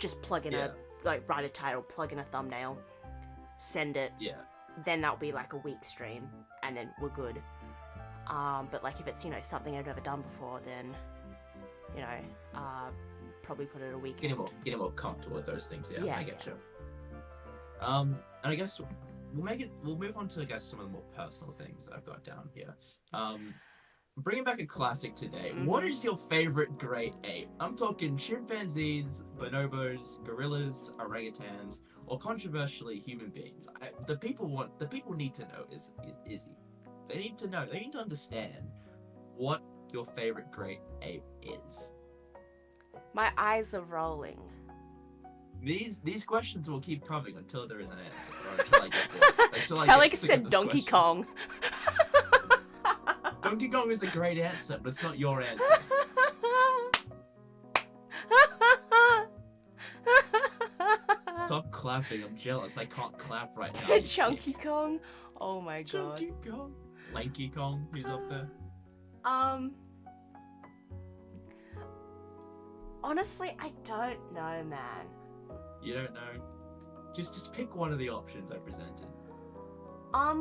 just plug in like write a title, plug in a thumbnail, send it, Yeah. then that'll be like a week stream, and then we're good. But like if it's, something I've never done before, then, probably put it a week. Getting more comfortable with those things. Yeah, Yeah, I get you. And I guess we'll move on to, I guess, some of the more personal things that I've got down here. Bringing back a classic today. What is your favorite great ape? I'm talking chimpanzees, bonobos, gorillas, orangutans, or controversially human beings. The people need to know Izzy. They need to know. They need to understand what your favorite great ape is. My eyes are rolling. These questions will keep coming until there is an answer, or until I get bored. Until I get Telex sick of said this Donkey question. Kong. Donkey Kong is a great answer, but it's not your answer. Stop clapping, I'm jealous. I can't clap right now. you Chunky dick. Kong. Oh my god. Chunky Kong. Lanky Kong, he's up there. Honestly, I don't know, man. You don't know? Just pick one of the options I presented. I'm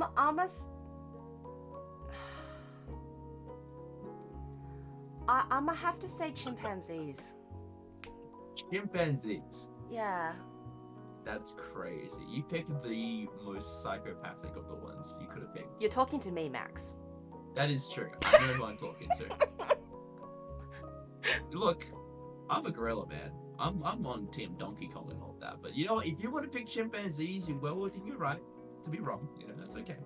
gonna have to say chimpanzees. Chimpanzees. Yeah. That's crazy. You picked the most psychopathic of the ones you could have picked. You're talking to me, Max. That is true. I know who I'm talking to. Look, I'm a gorilla, man. I'm on Team Donkey Kong and all that. But you know what? If you want to pick chimpanzees, you're well within your right to be wrong. That's okay.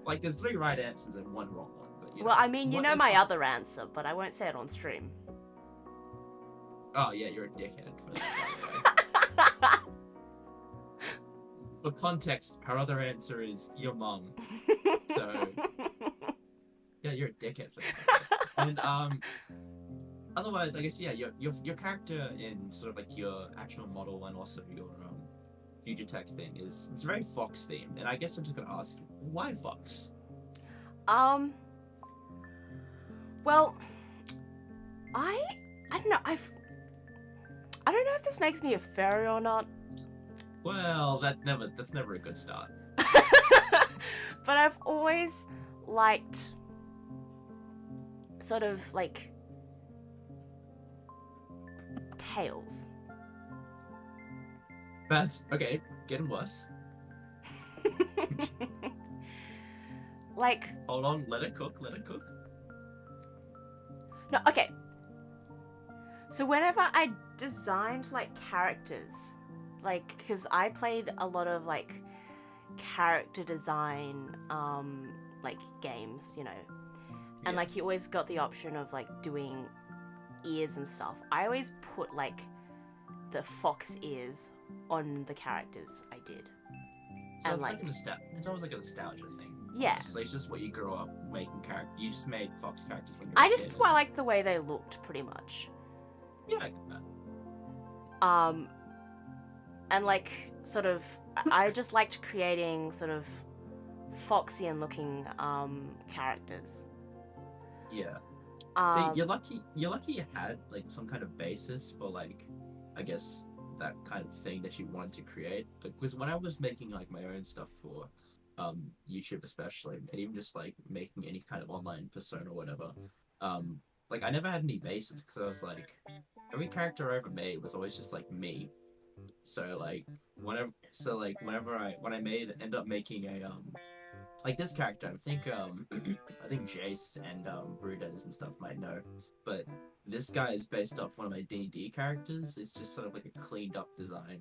Like, there's 3 right answers and 1 wrong one. But Well, I mean, you know that's my fine. other answer, but I won't say it on stream. Oh yeah, you're a dickhead. For that, by the way. For context, her other answer is your mum. So yeah, you're a dickhead for that. And otherwise, I guess yeah, your character in sort of like your actual model and also your future tech thing it's very Fox themed, and I guess I'm just gonna ask, why Fox? Well, I don't know. I don't know if this makes me a fairy or not. Well, that's never a good start. But I've always liked sort of like tails. That's okay. Getting worse. Like, Hold on, let it cook. Let it cook. no, okay. So whenever I designed like characters, like, because I played a lot of like character design like games, and Yeah. like you always got the option of like doing ears and stuff. I always put like the fox ears on the characters I did. So and, it's like- it's always like a nostalgia thing. Yeah. So it's just what you grew up making character. You just made Fox characters when you were I a just kid. well, liked the way they looked, pretty much. Yeah, I get that. Um, and like sort of, I just liked creating sort of Foxian looking characters. Yeah. See, Um, you're lucky you had like some kind of basis for like, I guess that kind of thing that you wanted to create. Because when I was making like my own stuff for YouTube especially, and even just like making any kind of online persona or whatever, like I never had any basis because I was like every character I ever made was always just like me. So like whenever I made end up making a like this character, I think Jace and Brutus and stuff might know, but this guy is based off one of my D&D characters. It's just sort of like a cleaned up design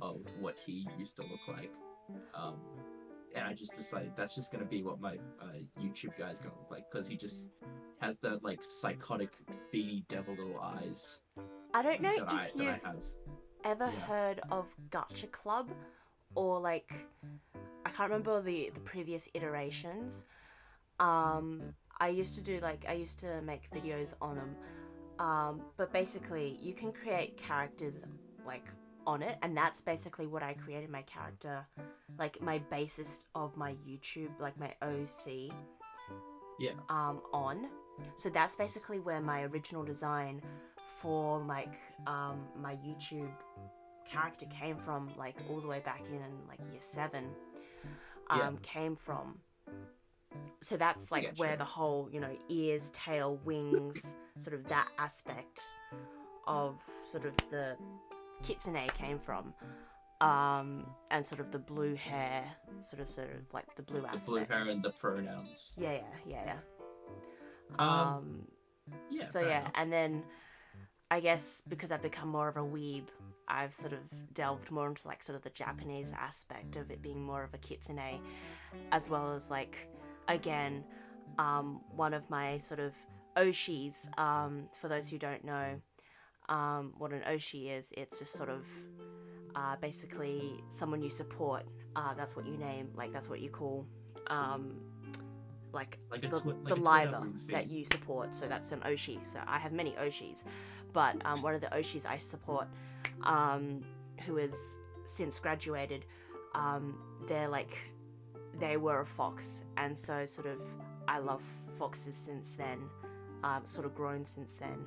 of what he used to look like. Um, and I just decided that's just gonna be what my YouTube guy's gonna look like because he just has the like psychotic beady devil little eyes I don't know that if I you've have. ever Yeah. heard of Gacha Club, or like I can't remember the previous iterations. I used to do like I used to make videos on them. But basically, you can create characters like on it, and that's basically what I created my character, like my basis of my YouTube, like my OC, Yeah. on. So that's basically where my original design for like my YouTube character came from, like all the way back in like year 7, Yeah. came from. So that's I like get where you. the whole, you know, ears, tail, wings, sort of that aspect of sort of the kitsune came from. And sort of the blue hair, sort of like the blue The aspect. blue hair and the pronouns. Yeah. Um, Yeah. So fair yeah, enough. and then I guess because I've become more of a weeb, I've sort of delved more into like sort of the Japanese aspect of it being more of a kitsune, as well as like, again, one of my sort of oshis. For those who don't know, what an oshi is, it's just sort of basically someone you support. That's what you name, like that's what you call, like Like a the like a Twitter liver Ruthie. that you support. So that's an oshi. So I have many oshis, but one of the oshis I support, who has since graduated, they're like, they were a fox, and so sort of I love foxes since then, sort of grown since then.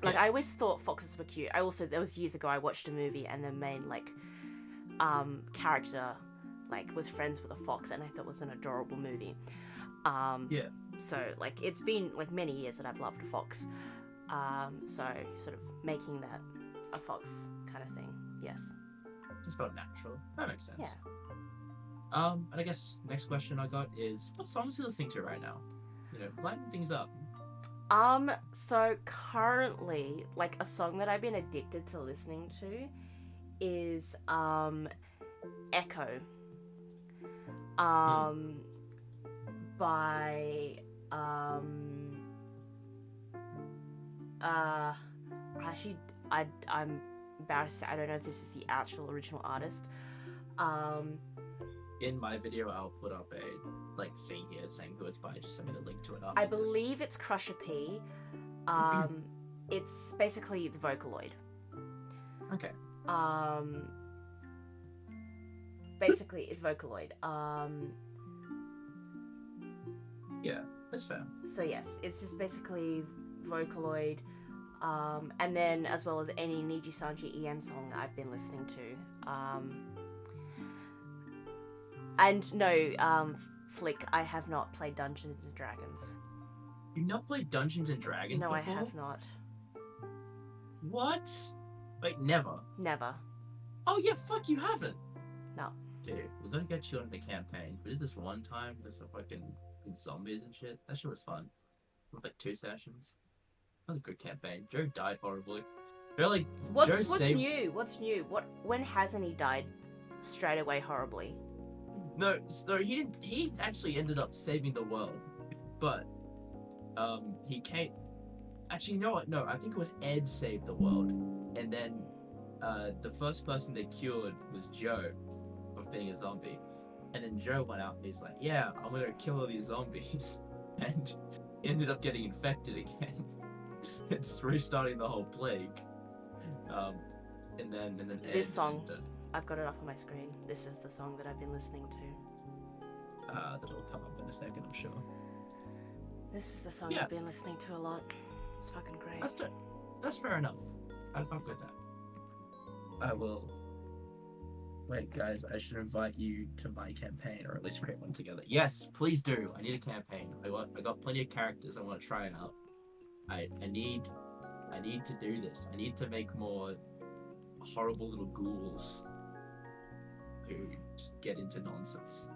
Like Yeah. I always thought foxes were cute. I also, there was years ago I watched a movie and the main like character like was friends with a fox, and I thought it was an adorable movie. Yeah. So like it's been like many years that I've loved a fox. So sort of making that a fox kind of thing. Yes. Just felt natural. That makes sense. Yeah. And I guess next question I got is, what songs are you listening to right now? You know, lighten things up. So currently, like a song that I've been addicted to listening to is Echo. By actually I'm embarrassed to say I don't know if this is the actual original artist. In my video, I'll put up a like thing here saying who it's by. Just send me the link to it after I this. believe it's Crusher P. It's basically the Vocaloid. Okay. Basically it's Vocaloid. Yeah, that's fair. So yes, it's just basically Vocaloid. And then as well as any Niji Sanji EN song I've been listening to. And no, Flick, I have not played Dungeons and Dragons. You've not played Dungeons and Dragons No, before? I have not. What? Wait, never? Never. Oh yeah, fuck, you haven't. No. Dude, we're gonna get you on the campaign. We did this one time with the fucking zombies and shit. That shit was fun. Like 2 sessions. That was a good campaign. Joe died horribly. Joe, like, Joe What's saved... new? What's new? When hasn't he died straight away horribly? No, he didn't. He actually ended up saving the world, but he came. Actually, no, I think it was Ed saved the world, and then the first person they cured was Joe of being a zombie, and then Joe went out and he's like, "Yeah, I'm gonna kill all these zombies," and he ended up getting infected again. it's restarting the whole plague. And then This end, song. and, I've got it up on my screen. This is the song that I've been listening to. that'll come up in a second, I'm sure. This is the song Yeah. I've been listening to a lot. It's fucking great. That's fair enough. I fuck with that. I will. Wait, guys, I should invite you to my campaign, or at least create one together. Yes, please do. I need a campaign. I got plenty of characters I want to try out. I need to do this. I need to make more horrible little ghouls who just get into nonsense.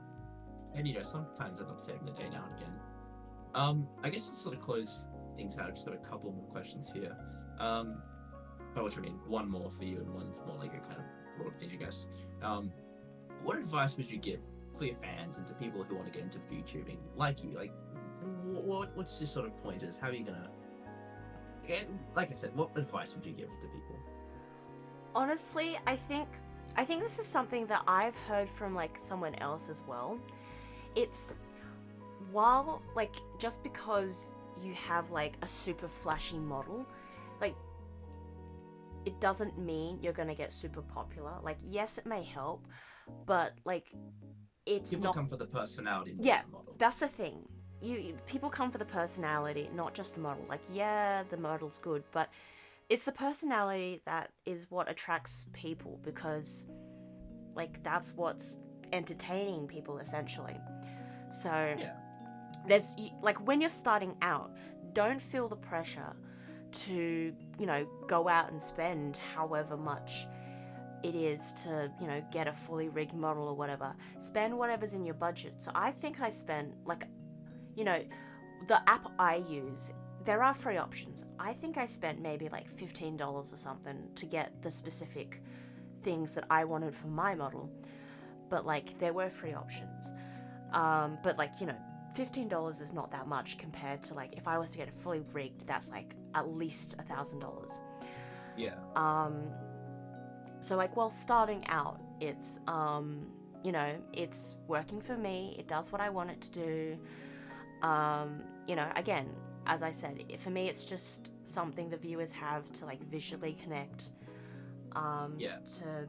And sometimes I'm saving the day now and again. I guess to sort of close things out, I've just got a couple more questions here. By which I mean one more for you and one's more like a kind of broad thing, I guess. What advice would you give for your fans and to people who want to get into VTubing like you? Like, what's your sort of pointers? How are you gonna? Like I said, what advice would you give to people? Honestly, I think this is something that I've heard from like someone else as well. It's while like just because you have like a super flashy model, like it doesn't mean you're gonna get super popular. Like yes, it may help, but like it's People not. come for the personality more Yeah, than the model. that's the thing. People come for the personality, not just the model. Like yeah, the model's good, but it's the personality that is what attracts people because like that's what's entertaining people essentially. So Yeah. there's like when you're starting out, don't feel the pressure to go out and spend however much it is to get a fully rigged model or whatever. Spend whatever's in your budget. So I think I spent like the app I use, there are free options. I think I spent maybe like $15 or something to get the specific things that I wanted for my model, but like there were free options. But like $15 is not that much compared to like if I was to get it fully rigged, that's like at least $1,000. Yeah. So like while starting out, it's it's working for me. It does what I want it to do. Again, as I said, for me it's just something the viewers have to like visually connect. To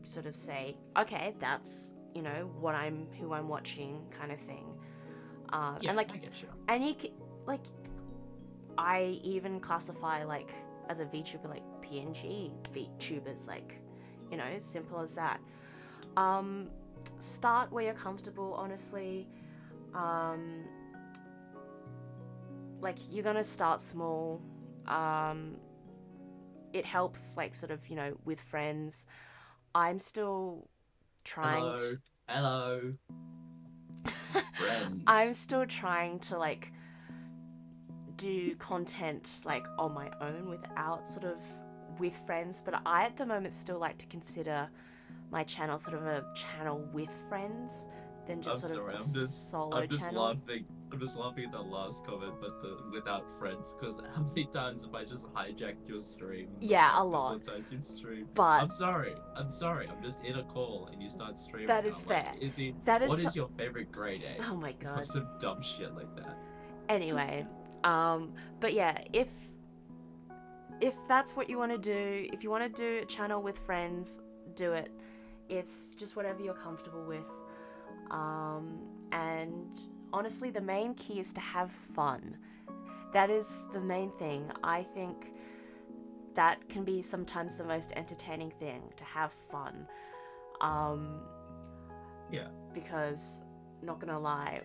sort of say, okay, that's who I'm watching, kind of thing. Yeah, and like I get you. and like I even classify like as a VTuber like PNG VTubers, like simple as that. Start where you're comfortable, honestly. Like you're gonna start small. It helps like sort of with friends. I'm still trying Hello. Friends. I'm still trying to like do content like on my own without sort of with friends, but I at the moment still like to consider my channel sort of a channel with friends than just solo I'm just channel. laughing. I'm just laughing at that last comment, but the without friends, because how many times have I just hijacked your stream? Yeah, a Couple lot. of times you've streamed. But I'm sorry. I'm just in a call and you start streaming. that and is I'm fair. Like, what is your favorite grade A? Oh my god. Some dumb shit like that. Anyway, but yeah, if that's what you want to do, if you want to do a channel with friends, do it. It's just whatever you're comfortable with. And honestly, the main key is to have fun. That is the main thing. I think that can be sometimes the most entertaining thing, to have fun. Yeah. Because, not gonna lie,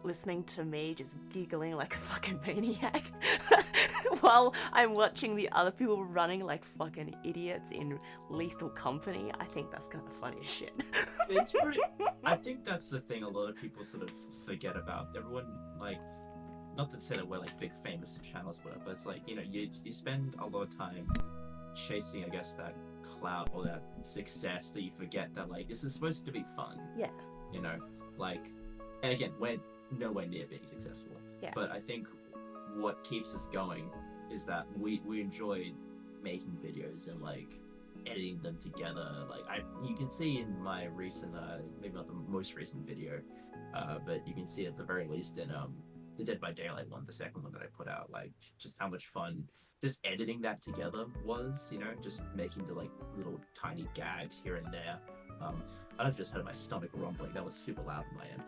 listening to me just giggling like a fucking maniac while I'm watching the other people running like fucking idiots in Lethal Company, I think that's kind of funny as shit. It's pretty. I think that's the thing a lot of people sort of forget about. Everyone, like, not to say that we're like big famous channels, whatever, but it's like, you spend a lot of time chasing, I guess, that clout or that success that you forget that like this is supposed to be fun. Yeah. Like, and again, we're nowhere near being successful. Yeah. But I think what keeps us going is that we enjoy making videos and like editing them together. Like you can see in my recent, maybe not the most recent video, but you can see at the very least in the Dead by Daylight one, the second one that I put out, like just how much fun just editing that together was, you know, just making the like little tiny gags here and there. I've just had my stomach rumbling. That was super loud on my end.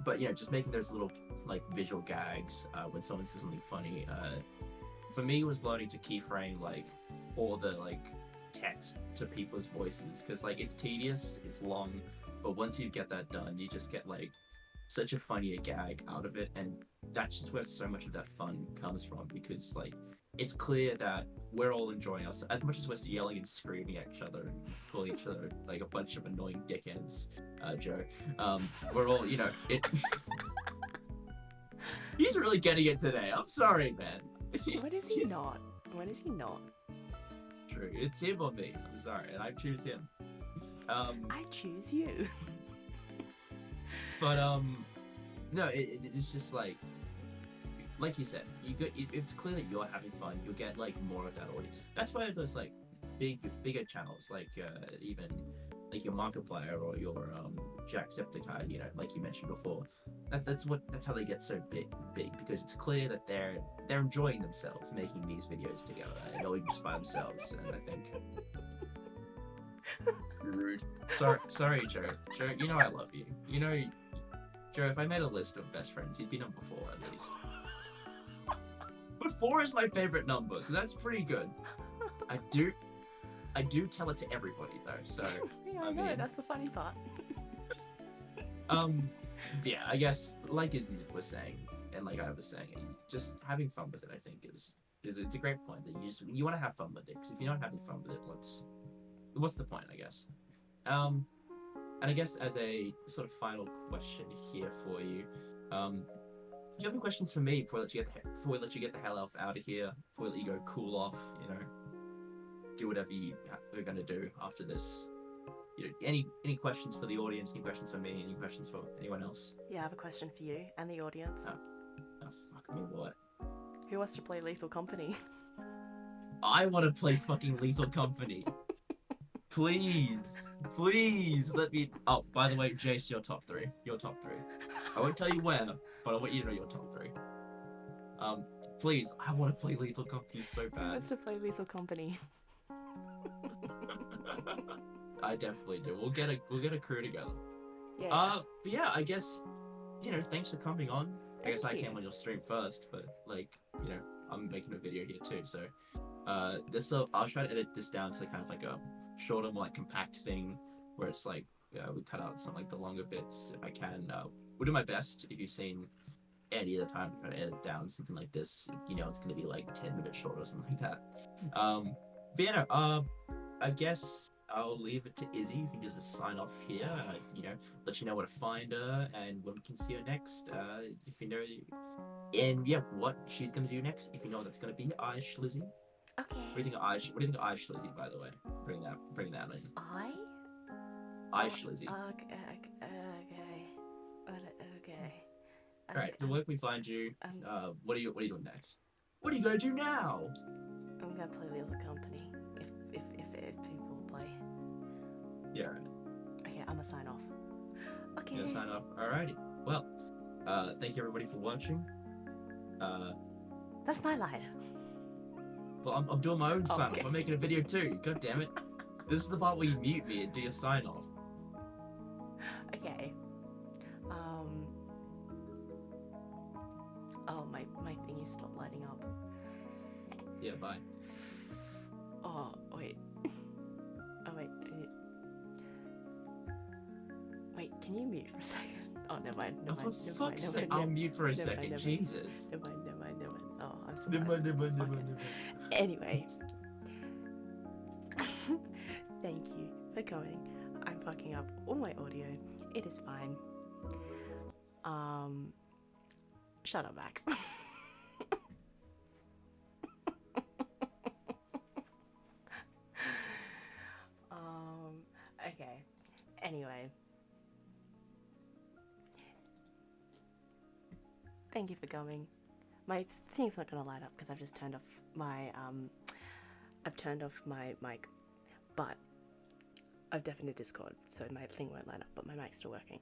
But you know, just making those little like visual gags when someone says something funny. For me, it was learning to keyframe like all the like text to people's voices, because like it's tedious, it's long, but once you get that done, you just get like such a funnier gag out of it, and that's just where so much of that fun comes from, because like it's clear that we're all enjoying us as much as we're yelling and screaming at each other and calling each other like a bunch of annoying dickheads, Joe. We're all, you know, it. He's really getting it today. I'm sorry, man. When is he not? When is he not? True, it's him or me. I'm sorry, and I choose him. I choose you. But no, it's just like you said, if it's clear that you're having fun, you'll get like more of that audience. That's why those like bigger channels, like even like your Markiplier or your Jacksepticeye, you know, like you mentioned before, that's how they get so big, because it's clear that they're enjoying themselves making these videos together and going just by themselves. And I think rude. Sorry, Joe. Joe, you know I love you. You know, Joe, if I made a list of best friends, you'd be number 4 at least. But 4 is my favorite number, so that's pretty good. I do tell it to everybody though, so Yeah, I know, that's the funny part. Yeah, I guess like Izzy was saying, and like I was saying, just having fun with it, I think is it's a great point, that you want to have fun with it, because if you're not having fun with it, what's the point, I guess. And I guess as a sort of final question here for you, do you have any questions for me before we let you get the hell out of here, before we let you go cool off, you know, do whatever we're gonna do after this? You know, any questions for the audience? Any questions for me? Any questions for anyone else? Yeah, I have a question for you and the audience. Oh fuck me, what? Who wants to play Lethal Company? I want to play fucking Lethal Company. Please let me. Oh, by the way, Jace, your top 3. I won't tell you where, but I want you to know your top 3. Please, I want to play Lethal Company so Who bad. wants to play Lethal Company? I definitely do. We'll get a crew together. Yeah. But yeah, I guess, you know, thanks for coming on. I guess I Thank you. came on your stream first, but like, you know, I'm making a video here too, so I'll try to edit this down to kind of like a shorter, more like compact thing, where it's like we cut out some like the longer bits if I can. We'll do my best. If you've seen any of the time to try to edit down something like this, you know it's gonna be like 10 minutes short or something like that. But yeah, no, I guess I'll leave it to Izzy. You can just sign off here, you know, let you know where to find her and when we can see her next. If you know, and yeah, what she's gonna do next. If you know what that's gonna be, Lizzie. Okay. What do you think of Lizzie, by the way? Bring that in. Lizzie. Okay. Alright, so where can we find you? What are you doing next? What are you gonna do now? I'm gonna play Lethal Company. If people play. Yeah, right. Okay, I'm gonna sign off. Okay. You're gonna sign off. Alrighty. Well, thank you everybody for watching. That's my line. Well, I'm doing my own sign Okay. off. I'm making a video too. God damn it. This is the part where you mute me and do your sign off. Okay. Oh, my thingy stopped lighting up. Yeah, bye. Oh, wait. Oh, wait. Wait, can you mute for a second? Oh, never mind. For fuck's sake, I'll mute for a second. Jesus. Never mind. Oh, I'm so Never mind. Anyway. Thank you for coming. I'm fucking up all my audio. It is fine. Shut up, Max. Okay. Anyway. Thank you for coming. My thing's not gonna light up because I've just turned off my mic, but I've deafened Discord, so my thing won't light up, but my mic's still working.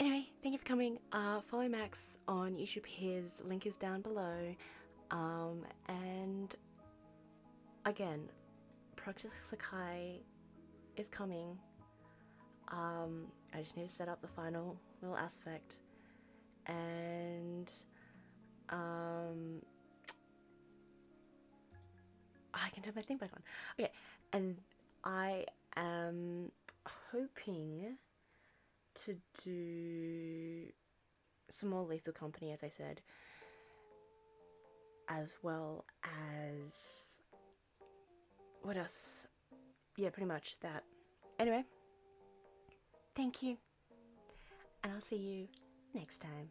Anyway, thank you for coming. Follow Max on YouTube. His link is down below. And again, Project Sakai is coming. I just need to set up the final little aspect, and I can turn my thing back on. Okay, and I am hoping to do some more Lethal Company, as I said, as well as what else? Yeah, pretty much that. Anyway, thank you, and I'll see you next time.